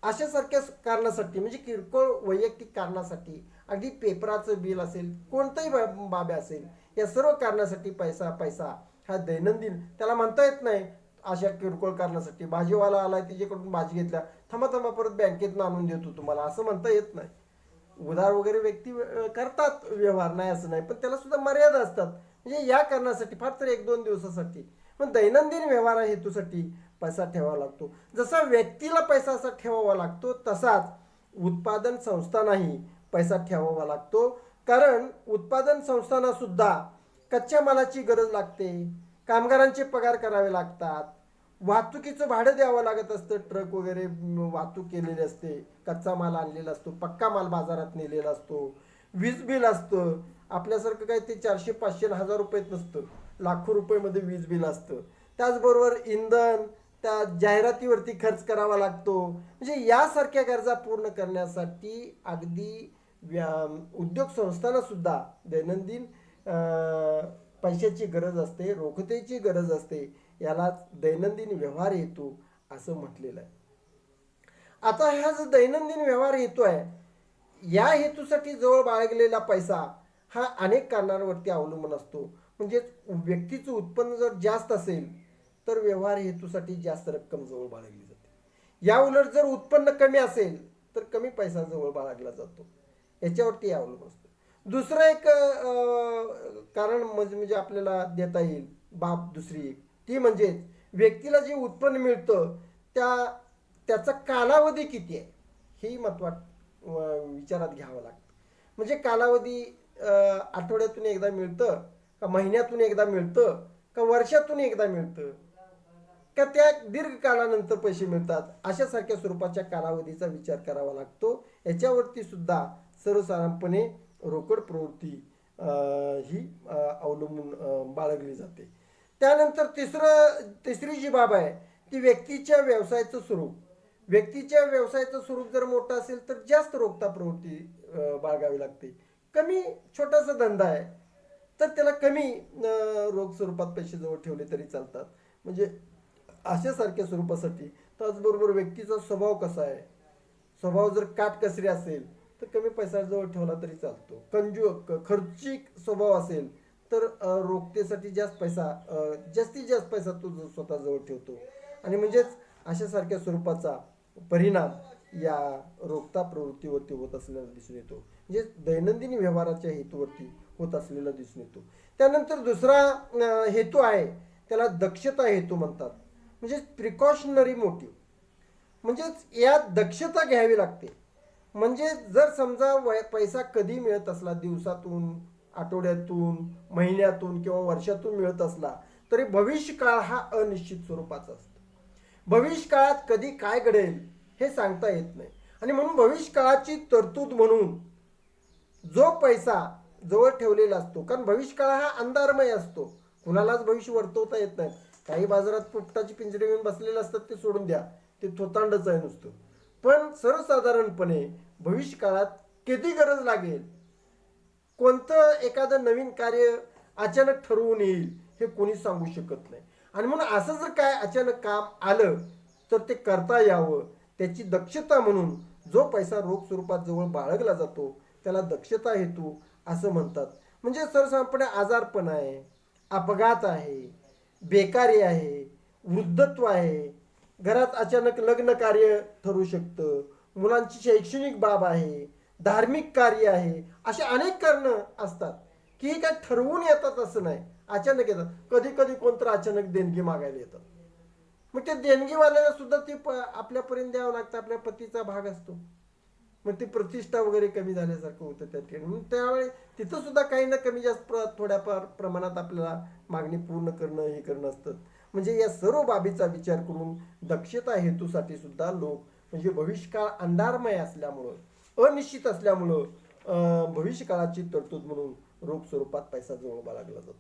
अशासारख्या कारणासाठी, म्हणजे किरकोळ वैयक्तिक कारणासाठी, अगदी पेपराचं बिल असेल, कोणतंही बाबी असेल, या सर्व कारणासाठी पैसा पैसा हा दैनंदिन, त्याला म्हणता येत नाही अशा किरकोळ कारणासाठी भाजीवाला आलाय तिच्याकडून भाजी घेतल्या, थांबा थांबा परत बँकेतनं आणून देतो तुम्हाला, असं म्हणता येत नाही. उधार वगैरे व्यक्ती करतात व्यवहार, नाही असं नाही, पण त्याला सुद्धा मर्यादा असतात. म्हणजे या कारणासाठी फार तर 1-2 दिवसासाठी, पण दैनंदिन व्यवहार हेतूसाठी पैसा ठेवावा लागतो. जसा व्यक्तीला पैसा असा ठेवावा लागतो तसाच उत्पादन संस्थांनाही पैसा ठेवावा लागतो. कारण उत्पादन संस्थांना सुद्धा कच्च्या मालाची गरज लागते, कामगारांचे पगार करावे लागतात, वाहतुकीचं भाडं द्यावं लागत असतं, ट्रक वगैरे वाहतूक केलेली असते, कच्चा माल आणलेला असतो, पक्का माल बाजारात नेलेला असतो, वीज बिल असतं. आपल्यासारखं काय ते 400-500-1000 रुपयात नसतं, लाखो रुपयेमध्ये वीज बिल असतं. त्याचबरोबर इंधन, त्या जाहिरातीवरती खर्च करावा लागतो. म्हणजे यासारख्या गरजा पूर्ण करण्यासाठी अगदी उद्योग संस्थांना सुद्धा दैनंदिन पैशाची गरज असते, रोखतेची गरज असते. यालाच दैनंदिन व्यवहार हेतू असं म्हटलेलं आहे. आता हा जो दैनंदिन व्यवहार हेतू आहे, या हेतूसाठी जवळ बाळगलेला पैसा हा अनेक कारणांवरती अवलंबून असतो. म्हणजेच व्यक्तीचं उत्पन्न जर जास्त असेल तर व्यवहार हेतूसाठी जास्त रक्कम जवळ बाळगली जाते. या उलट जर उत्पन्न कमी असेल तर कमी पैसा जवळ बाळगला जातो. याच्यावरती अवलंबून असतं. दुसरं एक कारण म्हणजे आपल्याला देता येईल बाब दुसरी एक, ती म्हणजे व्यक्तीला जे उत्पन्न मिळतं त्याचा कालावधी किती आहे, ही विचारात घ्यावं लागतं. म्हणजे कालावधी आठवड्यातून एकदा मिळतं का, महिन्यातून एकदा मिळतं का, वर्षातून एकदा मिळतं का, त्या दीर्घकालानंतर पैसे मिळतात, अशासारख्या स्वरूपाच्या कालावधीचा विचार करावा लागतो. याच्यावरती सुद्धा सर्वसाधारणपणे रोकड प्रवृत्ती ही अवलंबून बाळगली जाते. त्यानंतर तिसरी जी बाब आहे ती व्यक्तीच्या व्यवसायाचं स्वरूप. व्यक्तीच्या व्यवसायाचं स्वरूप जर मोठं असेल तर जास्त रोखता प्रवृत्ती बाळगावी लागते. कमी छोटासा धंदा आहे तर त्याला कमी रोख स्वरूपात पैसे जवळ ठेवले तरी चालतात. म्हणजे अशासारख्या स्वरूपासाठी. त्याचबरोबर व्यक्तीचा स्वभाव कसा आहे, स्वभाव जर काटकसरी असेल तर कमी पैसा जवळ ठेवला तरी चालतो. खर्चिक स्वभाव असेल तर रोखतेसाठी जास्तीत जास्त पैसा तो स्वतः जवळ ठेवतो. आणि म्हणजेच अशासारख्या स्वरूपाचा परिणाम या रोखता प्रवृत्तीवरती होत असलेला दिसून येतो. म्हणजे दैनंदिन व्यवहाराच्या हेतूवरती होत असलेला दिसून येतो. त्यानंतर दुसरा हेतू आहे त्याला दक्षता हेतू म्हणतात. म्हणजे प्रिकॉशनरी मोटिव्ह. म्हणजेच यात दक्षता घ्यावी लागते. म्हणजे जर समजा पैसा कधी मिळत असला, दिवसातून, आठवड्यातून, महिन्यातून किंवा वर्षातून मिळत असला तरी भविष्यकाळ हा अनिश्चित स्वरूपाचा असतो. भविष्यकाळात कधी काय घडेल हे सांगता येत नाही. आणि म्हणून भविष्यकाळाची तरतूद म्हणून जो पैसा जवळ ठेवलेला असतो, कारण भविष्यकाळ हा अंधारमय असतो, कुणालाच भविष्य वर्तवता येत नाही. काही बाजारात पोपटाची पिंजरे घेऊन बसलेले असतात, ते सोडून द्या, ते थोतांडच आहे नुसतं. पण सर्वसाधारणपणे भविष्यकाळात किती गरज लागेल, कोणतं एखादं नवीन कार्य अचानक ठरवून येईल हे कोणीच सांगू शकत नाही. आणि म्हणून असं जर काय अचानक काम आलं तर ते करता यावं, त्याची दक्षता म्हणून जो पैसा रोख स्वरूपात जवळ बाळगला जातो त्याला दक्षता हेतू असं म्हणतात. म्हणजे सर्वसाधारणपणे आजारपण आहे, अपघात आहे, बेकारी आहे, वृद्धत्व आहे, घरात अचानक लग्न कार्य ठरू शकतं, मुलांची शैक्षणिक बाब आहे, धार्मिक कार्य आहे, अशी अनेक कारणं असतात की ही काय ठरवून येतात असं नाही. अचानक येतात. कधी कधी कोणतं अचानक देणगी मागायला येतात. मग त्या देणगीवाल्याला सुद्धा ती आपल्यापर्यंत द्यावं लागतं, आपल्या पतीचा भाग असतो. मग ती प्रतिष्ठा वगैरे कमी झाल्यासारखं होतं त्या ठिकाणी. मग त्यावेळी तिथं सुद्धा काही ना कमी जास्त थोड्याफार प्रमाणात आपल्याला मागणी पूर्ण करणं हे करणं असतं. म्हणजे या सर्व बाबीचा विचार करून दक्षता हेतूसाठी सुद्धा लोक म्हणजे भविष्यकाळ अंधारमय असल्यामुळं, अनिश्चित असल्यामुळं भविष्यकाळाची तरतूद म्हणून रोख स्वरूपात पैसा जवळ बाळगला जातो.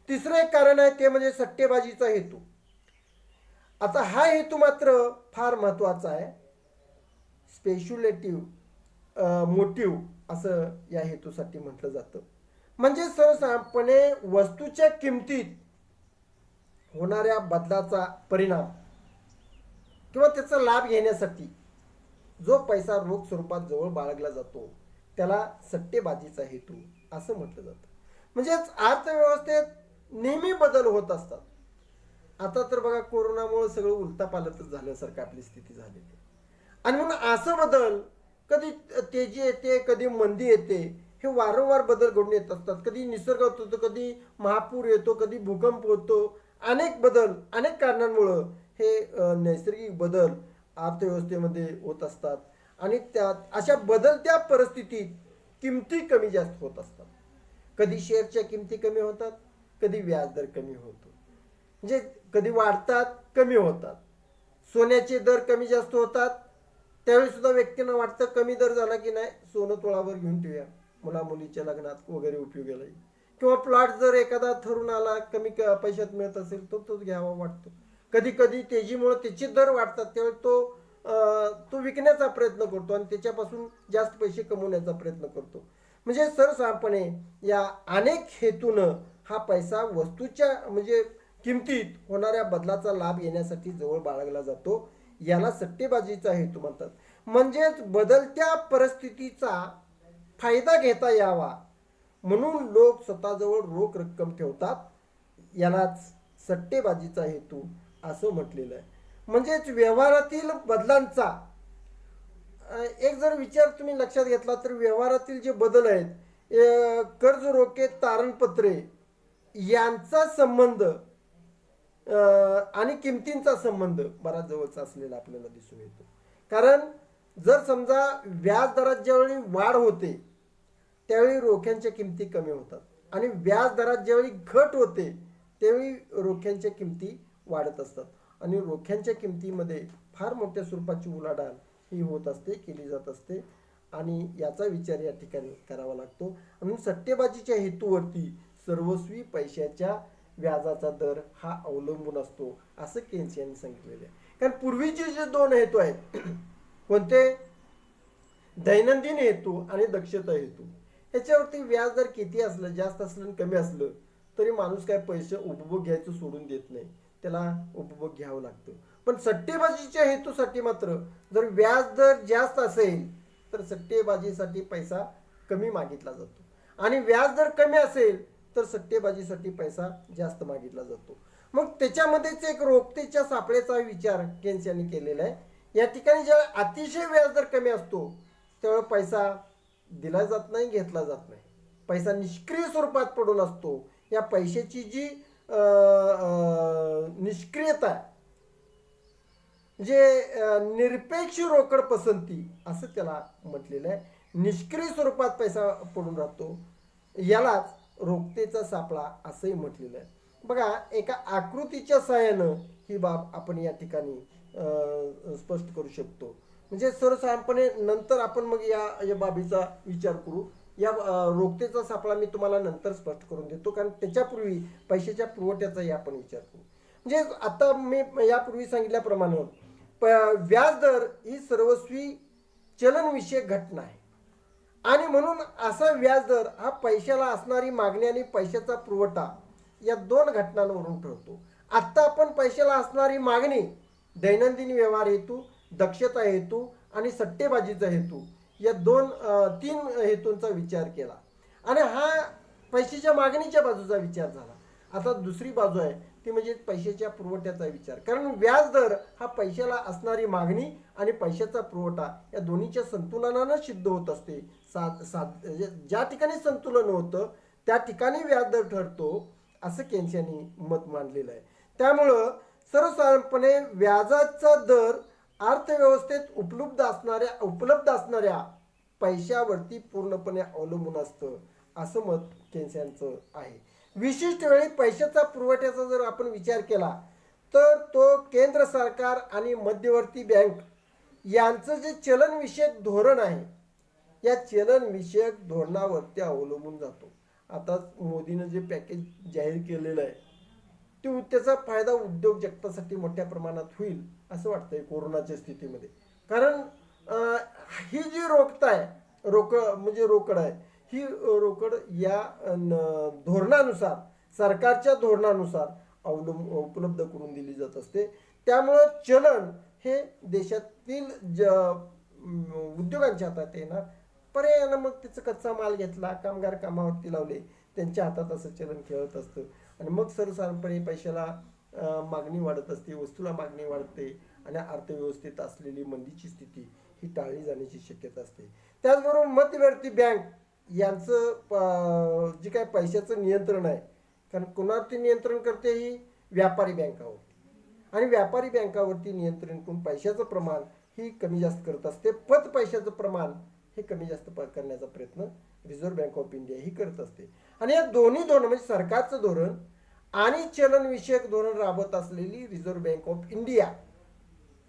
तिसरं एक कारण आहे ते म्हणजे सट्टेबाजीचा हेतू. आता हा हेतू मात्र फार महत्वाचा आहे. स्पेक्युलेटिव्ह मोटिव्ह असं या हेतूसाठी म्हटलं जातं. म्हणजे सर्वसाधारणपणे वस्तूच्या किमतीत होणाऱ्या बदलाचा परिणाम किंवा त्याचा लाभ घेण्यासाठी जो पैसा रोख स्वरूपात जवळ बाळगला जातो त्याला सट्टेबाजीचा हेतू असं म्हटलं जातं. म्हणजेच अर्थव्यवस्थेत नेहमी बदल होत असतात. आता तर बघा कोरोनामुळे सगळं उलटापालटच झाल्यासारखं आपली स्थिती झालेली आहे. आणि म्हणून असं बदल कधी तेजी येते, कधी मंदी येते, हे वारंवार बदल घडून येत असतात. कधी निसर्गात होतो, कधी महापूर येतो, कधी भूकंप होतो. अनेक बदल अनेक कारणांमुळं हे नैसर्गिक बदल अर्थव्यवस्थेमध्ये होत असतात. आणि त्यात अशा बदलत्या परिस्थितीत किमती कमी जास्त होत असतात. कधी शेअरच्या किमती कमी होतात, कधी व्याजदर कमी होतो. म्हणजे कधी वाढतात, कमी होतात. सोन्याचे दर कमी जास्त होतात. त्यावेळी सुद्धा व्यक्तींना वाटतं कमी दर झाला की नाही सोनं तोळावर घेऊन ठेवूया, मुलामुलीच्या लग्नात वगैरे उपयोगाला येईल. किंवा प्लॉट जर एखादा ठरून आला कमी पैशात मिळत असेल तर तोच घ्यावा वाटतो. कधी कधी तेजीमुळे त्याचे दर वाढतात त्यावेळी तो विकण्याचा प्रयत्न करतो आणि त्याच्यापासून जास्त पैसे कमवण्याचा प्रयत्न करतो. म्हणजे सर्वसाधारणपणे या अनेक हेतूनं हा पैसा वस्तूच्या म्हणजे किमतीत होणाऱ्या बदलाचा लाभ येण्यासाठी जवळ बाळगला जातो. याला सट्टेबाजीचा हेतू म्हणतात. म्हणजेच बदलत्या परिस्थितीचा फायदा घेता यावा म्हणून लोक स्वतःजवळ रोख रक्कम ठेवतात. यालाच सट्टेबाजीचा हेतू असं म्हटलेलं आहे. म्हणजेच व्यवहारातील बदलांचा एक जर विचार तुम्ही लक्षात घेतला तर व्यवहारातील जे बदल आहेत, कर्ज रोखे, तारणपत्रे यांचा संबंध आणि किमतींचा संबंध बराच जवळचा असलेला आपल्याला दिसून येतो. कारण जर समजा व्याज दरात ज्यावेळी वाढ होते त्यावेळी रोख्यांच्या किमती कमी होतात आणि व्याज दरात ज्यावेळी घट होते त्यावेळी रोख्यांच्या किमती वाढत असतात. आणि रोख्यांच्या किमतीमध्ये फार मोठ्या स्वरूपाची उलाढाल ही होत असते, केली जात असते. आणि याचा विचार या ठिकाणी करावा लागतो. म्हणून सट्टेबाजीच्या हेतूवरती सर्वस्वी पैशाच्या व्याजाचा दर हा अवलंबून असतो असं केन्स यांनी सांगितलेले आहे. कारण पूर्वीचे जे दोन हेतू आहेत कोणते, दैनंदिन हेतू आणि दक्षता हेतू, ह्याच्यावरती व्याज दर किती असलं, जास्त असलं कमी असलं तरी माणूस काय पैसे उपभोग घ्यायचं सोडून देत नाही, त्याला उपभोग घ्यावं लागतं. पण सट्टेबाजीच्या हेतूसाठी मात्र जर व्याज दर जास्त असेल तर सट्टेबाजीसाठी पैसा कमी मागितला जातो आणि व्याज दर कमी असेल तर सट्टेबाजीसाठी पैसा जास्त मागितला जातो. मग त्याच्यामध्येच एक रोखतेच्या सापळेचा विचार केन्स यांनी केलेला आहे. या ठिकाणी जेव्हा अतिशय व्याजदर कमी असतो त्यावेळेला पैसा दिला जात नाही, घेतला जात नाही. पैसा निष्क्रिय स्वरूपात पडून असतो. या पैशाची जी निष्क्रियता जे निरपेक्ष रोकड पसंती असं त्याला म्हटलेलं आहे. निष्क्रिय स्वरूपात पैसा पडून राहतो, यालाच रोखतेचा सापळा असंही म्हटलेलं आहे. बघा एका आकृतीच्या सहाय्यानं ही बाब आपण या ठिकाणी स्पष्ट करू शकतो. म्हणजे सर्वसाधारणपणे नंतर आपण मग या बाबीचा विचार करू. या रोखतेचा सापळा मी तुम्हाला नंतर स्पष्ट करून देतो, कारण त्याच्यापूर्वी पैशाच्या पुरवठ्याचाही आपण विचार करू. म्हणजे आता मी यापूर्वी सांगितल्याप्रमाणे व्याजदर ही सर्वस्वी चलनविषयक घटना आहे आणि म्हणून असा व्याजदर हा पैशाला असणारी मागणी आणि पैशाचा पुरवठा या दोन घटनांवरून ठरतो. आत्ता आपण पैशाला असणारी मागणी, दैनंदिन व्यवहार हेतू, दक्षता हेतू आणि सट्टेबाजीचा हेतू या तीन हेतूंचा विचार केला आणि हा पैशाच्या मागणीच्या बाजूचा विचार झाला. आता दुसरी बाजू आहे ती म्हणजे पैशाच्या पुरवठ्याचा विचार. कारण व्याजदर हा पैशाला असणारी मागणी आणि पैशाचा पुरवठा या दोन्हीच्या संतुलनानं सिद्ध होत असते. ज्या ठिकाणी संतुलन होतं त्या ठिकाणी व्याजदर ठरतो असं केन्स यांनी मत मांडलेलं आहे. त्यामुळं सर्वसाधारणपणे व्याजाचा दर अर्थव्यवस्थेत उपलब्ध असणाऱ्या पैशावरती पूर्णपणे अवलंबून असतं, असं मत केन्स यांचं आहे. विशिष्ट वेळी पैशाचा पुरवठ्याचा जर आपण विचार केला तर तो केंद्र सरकार आणि मध्यवर्ती बँक यांचं जे चलनविषयक धोरण आहे, या चलनविषयक धोरणावरती अवलंबून जातो. आता मोदीनं जे पॅकेज जाहीर केलेलं आहे त्याचा फायदा उद्योग जगतासाठी मोठ्या प्रमाणात होईल असं वाटतंय कोरोनाच्या स्थितीमध्ये. कारण ही जी रोकड आहे, ही रोकड या धोरणानुसार, सरकारच्या धोरणानुसार उपलब्ध करून दिली जात असते. त्यामुळं चलन हे देशातील उद्योगांच्या हातात येणार. पर्यायानं मग त्याचं कच्चा माल घेतला, कामगार कामावरती लावले, त्यांच्या हातात असं चलन खेळत असतं आणि मग सर्वसाधारणपणे पैशाला मागणी वाढत असते, वस्तूला मागणी वाढते आणि अर्थव्यवस्थेत असलेली मंदीची स्थिती ही टाळली जाण्याची शक्यता असते. त्याचबरोबर मध्यवर्ती बँक यांचं जे काय पैशाचं नियंत्रण आहे, कारण कोणावरती नियंत्रण करते, ही व्यापारी बँकावरती, आणि व्यापारी बँकावरती नियंत्रण करून पैशाचं प्रमाण ही कमी जास्त करत असते. पत पैशाचं प्रमाण हे कमी जास्त करण्याचा प्रयत्न रिझर्व्ह बँक ऑफ इंडिया ही करत असते. आणि या दोन्ही धोरण म्हणजे सरकारचं धोरण आणि चलनविषयक धोरण राबवत असलेली रिझर्व्ह बँक ऑफ इंडिया,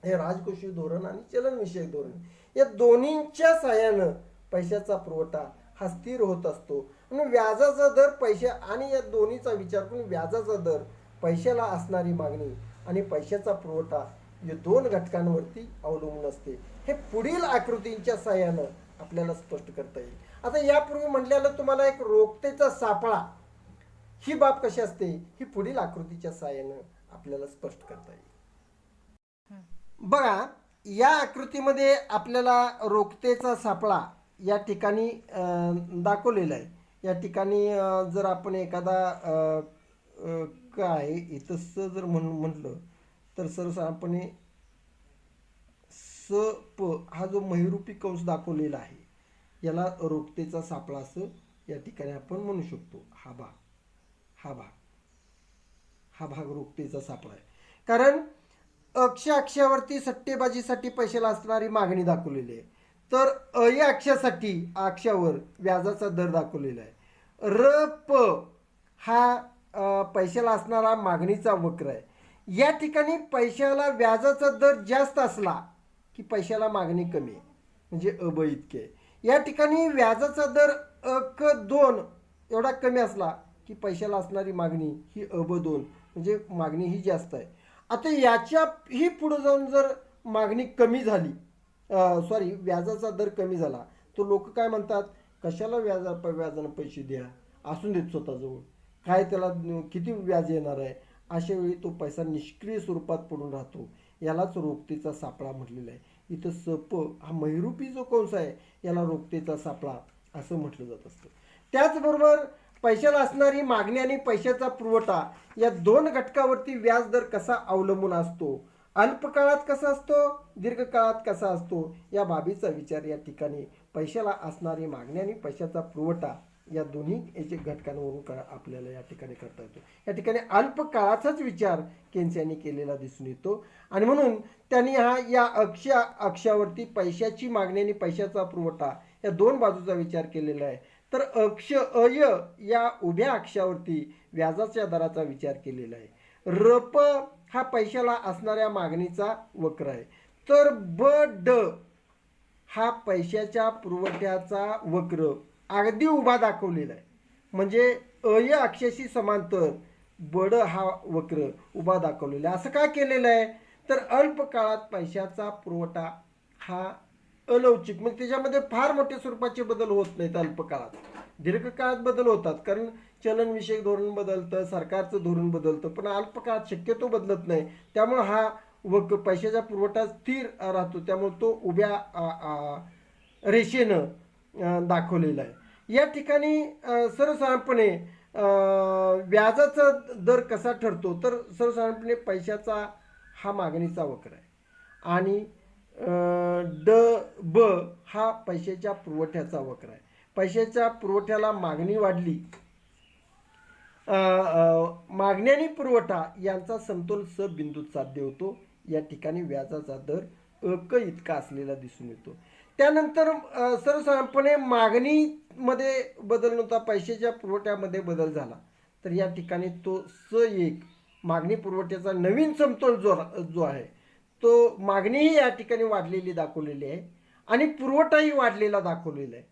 हे राजकोषीय धोरण आणि चलनविषयक धोरण, या दोन्हींच्या सहाय्यानं पैशाचा पुरवठा हा स्थिर होत असतो. आणि व्याजाचा दर आणि या दोन्हीचा विचार करून व्याजाचा दर, पैशाला असणारी मागणी आणि पैशाचा पुरवठा या दोन घटकांवरती अवलंबून असते. हे पुढील आकृतींच्या सहाय्यानं आपल्याला स्पष्ट करता येईल. आता यापूर्वी म्हटलेलं तुम्हाला एक रोखतेचा सापळा ही बाब कशी असते, ही पुढील आकृतीच्या सहाय्यानं आपल्याला स्पष्ट करता येईल. बघा, या आकृतीमध्ये आपल्याला रोखतेचा सापळा या ठिकाणी दाखवलेला आहे. या ठिकाणी जर आपण एखादा काय इथं जर म्हटलं तर सर्वसाधारणपणे प हा जो महिरूपी कंस दाखवलेला आहे, याला रोखतेचा सापळा असं या ठिकाणी आपण म्हणू शकतो. हा भाग रोखतेचा सापळा आहे. कारण अक्षावरती सट्टेबाजीसाठी पैशाला असणारी मागणी दाखवलेली आहे, तर या अक्षावर व्याजाचा दर दाखवलेला आहे. प हा पैशाला असणारा मागणीचा वक्र आहे. या ठिकाणी पैशाला व्याजाचा दर जास्त असला की पैशाला मागणी कमी आहे, म्हणजे अ इतके आहे. या ठिकाणी व्याजाचा दर क2 एवढा कमी असला की पैशाला असणारी मागणी ही अ2 म्हणजे मागणी ही जास्त आहे. आता ही पुढे जाऊन जर मागणी कमी झाली, व्याजाचा दर कमी झाला, तर लोक काय म्हणतात, कशाला व्याजानं पैसे द्या, असून देत स्वतःजवळ, काय त्याला किती व्याज येणार आहे. अशा वेळी तो पैसा निष्क्रिय स्वरूपात पडून राहतो. यालाच रोखतेचा सापळा म्हटलेला आहे. इथं सप हा महिरूपी जो कंस आहे, याला रोखतेचा सापळा असं म्हटलं जात असतं. त्याचबरोबर पैशाला असणारी मागणी आणि पैशाचा पुरवठा या दोन घटकावरती व्याज दर कसा अवलंबून असतो, अल्पकाळात कसा असतो, दीर्घकाळात कसा असतो, या बाबीचा विचार या ठिकाणी पैशाला असणारी मागणी आणि पैशाचा पुरवठा या दोन्ही याचे घटकांवरून आपल्याला या ठिकाणी करता येतो. या ठिकाणी अल्पकाळाचाच विचार केन्स यांनी केलेला दिसून येतो. आणि म्हणून त्यांनी या अक्षावरती पैशाची मागणी आणि पैशाचा पुरवठा या दोन बाजूचा विचार केलेला आहे. तर अक्ष या उभ्या अक्षावरती व्याजाच्या दराचा विचार केलेला आहे. रप हा पैशाला असणाऱ्या मागणीचा वक्र आहे. तर ड हा पैशाच्या पुरवठ्याचा वक्र अगदी उभा दाखवलेला आहे. म्हणजे या अक्षाशी समांतर बड हा वक्र उभा दाखवलेला आहे. असं काय केलेलं आहे, तर अल्प काळात पैशाचा पुरवठा हा अलौकिक, म्हणजे त्याच्यामध्ये फार मोठ्या स्वरूपाचे बदल होत नाहीत. अल्प काळात, दीर्घकाळात बदल होतात, कारण चलनविषयक धोरण बदलतं, सरकारचं धोरण बदलतं, पण अल्प काळात शक्यतो बदलत नाही. त्यामुळे हा पैशाचा पुरवठा स्थिर राहतो. त्यामुळे तो उभ्या रेषेनं दाखवलेला आहे. या ठिकाणी सर्वसाधारणपणे व्याजाचा दर कसा ठरतो, तर सर्वसाधारणपणे पैशाचा हा मागणीचा वक्र आहे आणि ब हा पैशाच्या पुरवठ्याचा वक्र आहे. पैशाच्या पुरवठ्याला मागणी वाढली मागणी आणि पुरवठा यांचा समतोल बिंदूत साध्य होतो. या ठिकाणी व्याजाचा दर इतका असलेला दिसून येतो. त्यानंतर सर्वसाधारणपणे मागणीमध्ये बदल नव्हता, पैशाच्या पुरवठ्यामध्ये बदल झाला. तर या ठिकाणी तो एक मागणी पुरवठ्याचा नवीन समतोल जो आहे तो मागणीही या ठिकाणी वाढलेली दाखवलेली आहे आणि पुरवठाही वाढलेला दाखवलेला आहे.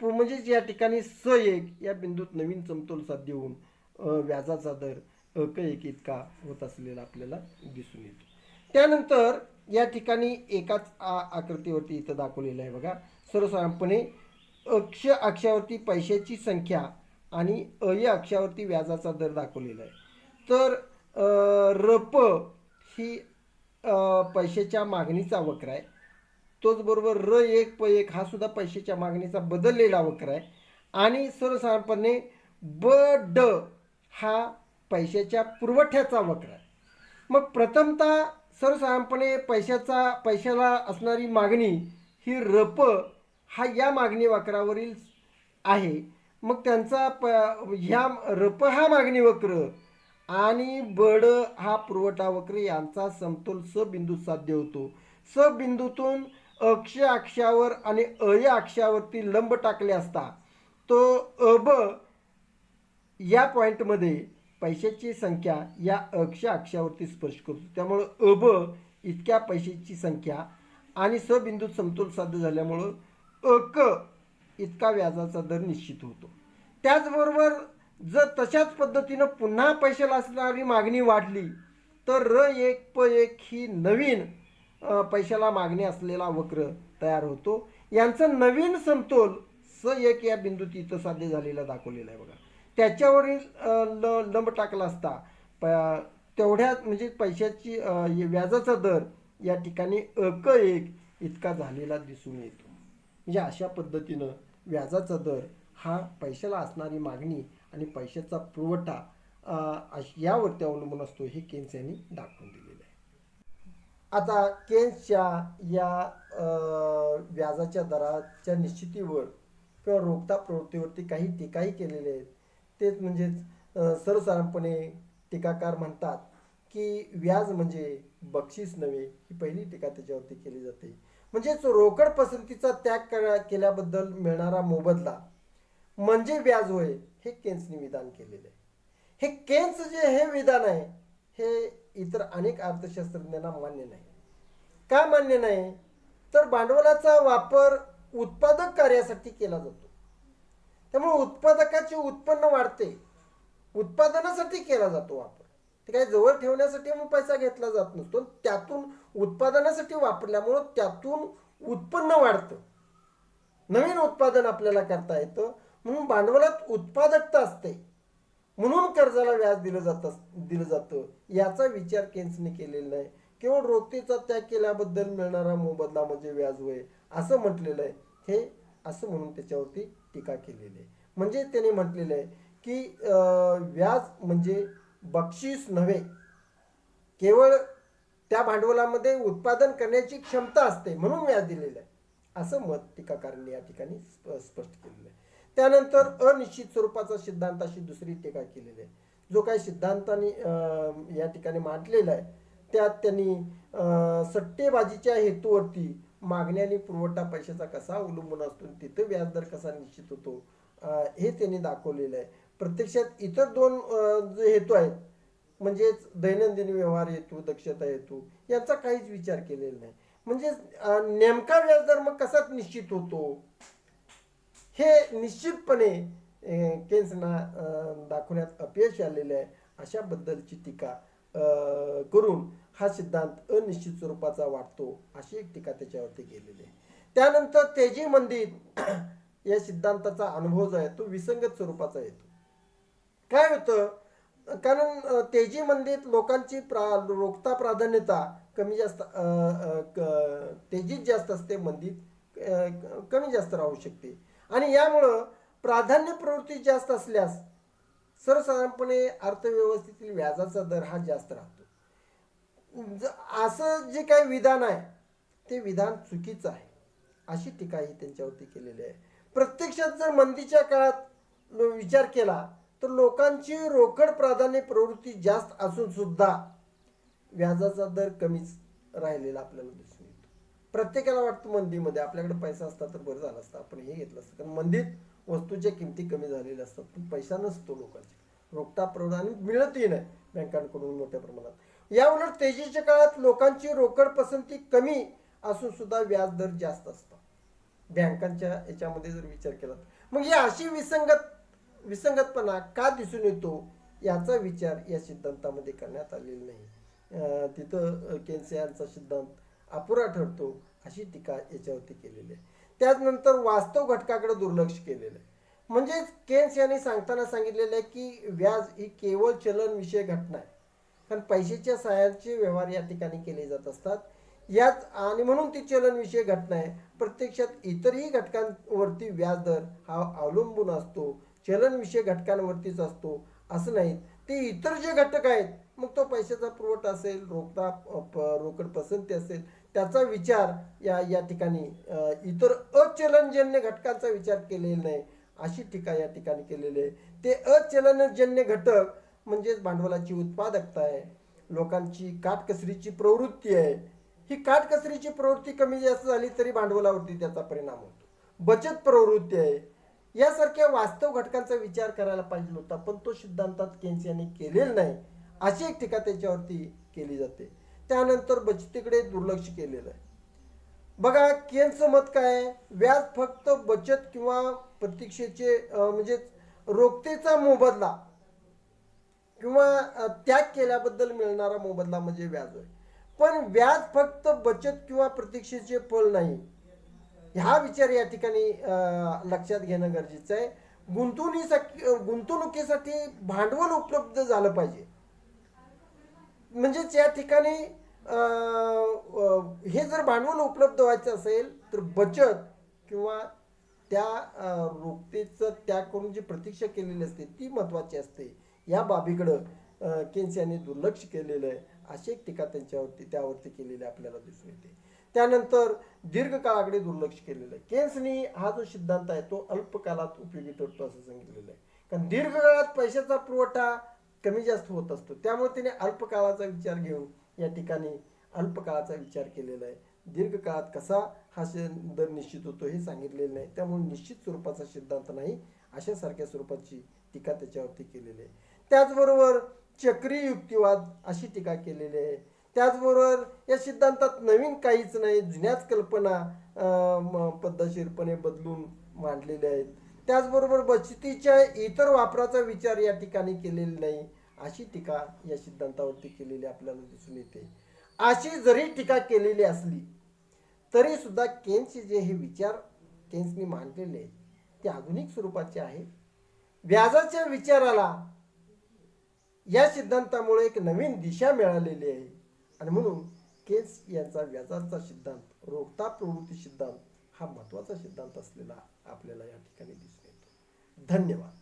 म्हणजेच या ठिकाणी एक या बिंदूत नवीन समतोल साध्य होऊन व्याजाचा दर एक इतका होत असलेला आपल्याला दिसून येतो. त्यानंतर या ठिकाणी एकाच आकृतीवरती इथं दाखवलेलं आहे बघा. सर्वसाधारणपणे अक्ष अक्षावरती पैशाची संख्या आणि अय अक्षावरती व्याजाचा दर दाखवलेला आहे. तर रप ही पैशाच्या मागणीचा वक्र आहे. तोच बरोबर R1 हा सुद्धा पैशाच्या मागणीचा बदललेला वक्र आहे. आणि सर्वसाधारणपणे ड हा पैशाच्या पुरवठ्याचा वक्र आहे. मग प्रथमतः सर्वसाधारणपणे पैशाला असणारी मागणी ही रप हा या मागणी वक्रावरील आहे. मग त्यांचा ह्या रप हा मागणी वक्र आणि बड हा पुरवठा वक्र यांचा समतोल बिंदूत साध्य होतो. बिंदूतून अक्ष अक्षावर आणि अय अक्षावरती लंब टाकले असता तो अब या पॉईंटमध्ये पैशाची संख्या या अक्ष अक्षावरती स्पर्श करतो. त्यामुळं अब इतक्या पैशाची संख्या आणि बिंदूत समतोल साध्य झाल्यामुळं अक इतका व्याजाचा दर निश्चित होतो. त्याचबरोबर जर तशाच पद्धतीनं पुन्हा पैशाला असणारी मागणी वाढली तर R1 ही नवीन पैशाला मागणी असलेला वक्र तयार होतो. यांचं नवीन समतोल एक या बिंदूत इथं साध्य झालेला दाखवलेला आहे बघा. त्याच्यावरील लंब टाकला असता तेवढ्यात म्हणजे पैशाची व्याजाचा दर या ठिकाणी एक इतका झालेला दिसून येतो. म्हणजे अशा पद्धतीनं व्याजाचा दर हा पैशाला असणारी मागणी आणि पैशाचा पुरवठा यावरती अवलंबून असतो, हे केन्स यांनी दाखवून दिलेलं आहे. आता केन्सच्या या व्याजाच्या दराच्या निश्चितीवर किंवा रोखता प्रवृत्तीवरती काही टीकाही केलेले आहेत. तेच म्हणजेच सर्वसाधारणपणे टीकाकार म्हणतात की व्याज म्हणजे बक्षीस नव्हे, ही पहिली टीका त्याच्यावरती केली जाते. म्हणजेच रोकड पसंतीचा त्याग केल्याबद्दल मिळणारा मोबदला म्हणजे व्याज होय, हे केन्सने विधान केलेलं आहे. हे केन्स जे हे विधान आहे हे इतर अनेक अर्थशास्त्रज्ञांना मान्य नाही. का मान्य नाही? तर भांडवलाचा वापर उत्पादक कार्यासाठी केला जातो. त्यामुळे उत्पादकाचे उत्पन्न वाढते, उत्पादनासाठी केला जातो वापर. ते काही जवळ ठेवण्यासाठी मग पैसा घेतला जात नसतो. त्यातून उत्पादनासाठी वापरल्यामुळं त्यातून उत्पन्न वाढतं, नवीन उत्पादन आपल्याला करता येतं. म्हणून भांडवलात उत्पादकता असते, म्हणून कर्जाला व्याज दिलं जातं. याचा विचार केन्सने केलेला नाही. केवळ रोखतेचा त्याग केल्याबद्दल मिळणारा मोबदला म्हणजे व्याज होय असं म्हटलेलं आहे. हे असं म्हणून त्याच्यावरती टीका केलेली आहे. म्हणजे त्याने म्हटलेलं आहे की व्याज म्हणजे बक्षीस नव्हे, केवळ त्या भांडवलामध्ये उत्पादन करण्याची क्षमता असते म्हणून व्याज दिलेलं आहे, असं मत टीकाकारांनी या ठिकाणी स्पष्ट केलेलं आहे. त्यानंतर अनिश्चित स्वरूपाचा सिद्धांत अशी दुसरी टीका केलेली आहे. जो काही सिद्धांताने या ठिकाणी मांडलेला आहे त्यात त्यांनी सट्टेबाजीच्या हेतूवरती मागणी आणि पुरवठा पैशाचा कसा अवलंबून असतो, तिथं व्याजदर कसा निश्चित होतो, हे त्यांनी दाखवलेलं आहे. प्रत्यक्षात इतर दोन जे हेतू आहेत म्हणजेच दैनंदिन व्यवहार हेतू, दक्षता हेतू, यांचा काहीच विचार केलेला नाही. म्हणजे नेमका व्याजदर मग कसा निश्चित होतो हे निश्चितपणे केन्सना दाखवण्यात अपयश आलेलं आहे. अशाबद्दलची टीका करून हा सिद्धांत अनिश्चित स्वरूपाचा वाटतो अशी एक टीका त्याच्यावरती केलेली आहे. त्यानंतर तेजी मंदीत या सिद्धांताचा अनुभव जो आहे तो विसंगत स्वरूपाचा येतो. काय होतं? कारण तेजी मंदीत लोकांची रोखता प्राधान्यता कमी जास्त तेजीत जास्त असते, मंदीत कमी जास्त राहू शकते. आणि यामुळं प्राधान्य प्रवृत्ती जास्त असल्यास सर्वसाधारणपणे अर्थव्यवस्थेतील व्याजाचा दर हा जास्त राहतो. असं जे काही विधान आहे ते विधान चुकीचं आहे अशी टीकाही त्यांच्यावरती केलेली आहे. प्रत्यक्षात जर मंदीच्या काळात विचार केला तर लोकांची रोकड प्राधान्य प्रवृत्ती जास्त असून सुद्धा व्याजाचा दर कमीच राहिलेला आपल्याला दिसून येतो. प्रत्येकाला वाटतं मंदीमध्ये आपल्याकडे पैसा असता तर बरं झालं असतं, आपण हे घेतलं असतं. कारण मंदीत वस्तूच्या किमती कमी झालेल्या असतात, पण पैसा नसतो लोकांच्या रोखता प्रवृत्ती आणि मिळतही नाही बँकांकडून मोठ्या प्रमाणात. या उलट तेजीच्या काळात लोकांची रोकड पसंती कमी असून सुद्धा व्याज दर जास्त असतात बँकांच्या याच्यामध्ये जर विचार केला. मग ही अशी विसंगतपणा का दिसून येतो याचा विचार या सिद्धांतामध्ये करण्यात आलेला नाही. तिथं केन्स यांचा सिद्धांत अपुरा ठरतो अशी टीका याच्यावरती केलेली आहे. त्याचनंतर वास्तव घटकाकडे दुर्लक्ष केलेलं आहे. म्हणजेच केन्स यांनी सांगताना सांगितलेलं आहे की व्याज ही केवळ चलन विषय घटना आहे, कारण पैशाच्या सहाय्याचे व्यवहार या ठिकाणी केले जात असतात यात, आणि म्हणून ती चलन विषय घटना आहे. प्रत्यक्षात इतरही घटकांवरती व्याजदर हा अवलंबून असतो, चलन विषय घटकांवरतीच असतो असं नाही. ते इतर जे घटक आहेत, मग तो पैशाचा पुरवठा असेल, रोकड पसंती असेल, त्याचा विचार या ठिकाणी इतर अचलनजन्य घटकांचा विचार केलेला नाही अशी टीका या ठिकाणी केलेली आहे. ते अचलनजन्य घटक म्हणजेच भांडवलाची उत्पादकता आहे, लोकांची काटकसरीची प्रवृत्ती आहे. ही काटकसरीची प्रवृत्ती कमी जास्त झाली तरी भांडवलावरती त्याचा परिणाम होतो. बचत प्रवृत्ती आहे, यासारख्या वास्तव घटकांचा विचार करायला पाहिजे होता, पण तो सिद्धांतात केन्स यांनी केलेला नाही अशी एक टीका त्याच्यावरती केली जाते. त्यानंतर बचतीकडे दुर्लक्ष केलेलं आहे. बघा केन्सचं मत काय आहे, व्याज फक्त बचत किंवा प्रतीक्षेचे म्हणजे रोखतेचा मोबदला किंवा त्याग केल्याबद्दल मिळणारा मोबदला म्हणजे व्याज होय. पण व्याज फक्त बचत किंवा प्रतीक्षेचे फळ नाही, हा विचार या ठिकाणी लक्षात घेणं गरजेचं आहे. गुंतवणुकीसाठी भांडवल उपलब्ध झालं पाहिजे. म्हणजेच या ठिकाणी हे जर भांडवल उपलब्ध व्हायचं असेल तर बचत किंवा त्या रोखतेचं त्याग करून जी प्रतीक्षा केलेली असते ती महत्त्वाची असते. या बाबीकडं केन्स यांनी दुर्लक्ष केलेलं आहे अशी एक टीका त्यावरती केलेली आपल्याला दिसून येते. त्यानंतर दीर्घकाळाकडे दुर्लक्ष केलेलं आहे. केन्सनी हा जो सिद्धांत आहे तो अल्पकाळात उपयोगी ठरतो असं सांगितलेलं आहे, कारण दीर्घकाळात पैशाचा पुरवठा कमी जास्त होत असतो. त्यामुळे त्याने अल्पकाळाचा विचार घेऊन या ठिकाणी अल्पकाळाचा विचार केलेला आहे. दीर्घकाळात कसा हा दर निश्चित होतो हे सांगितलेलं नाही, त्यामुळे निश्चित स्वरूपाचा सिद्धांत नाही अशा सारख्या स्वरूपाची टीका त्याच्यावरती केलेली आहे. त्याचबरोबर चक्री युक्तिवाद अशी टीका केलेली आहे. त्याचबरोबर या सिद्धांतात नवीन काहीच नाही, जुन्याच कल्पना पद्धतशीरपणे बदलून मांडलेल्या आहेत. त्याचबरोबर बचतीच्या इतर वापराचा विचार या ठिकाणी केलेला नाही अशी टीका या सिद्धांतावरती केलेली आपल्याला दिसून येते. अशी जरी टीका केलेली असली तरी सुद्धा केन्सचे जे हे विचार केन्सनी मांडलेले आहेत ते आधुनिक स्वरूपाचे आहेत. व्याजाच्या विचाराला या सिद्धांतामुळे एक नवीन दिशा मिळालेली आहे आणि म्हणून केन्स यांचा व्याजाचा सिद्धांत, रोखता प्रवृत्ती सिद्धांत हा महत्त्वाचा सिद्धांत असलेला आपल्याला या ठिकाणी दिसून येतो. धन्यवाद.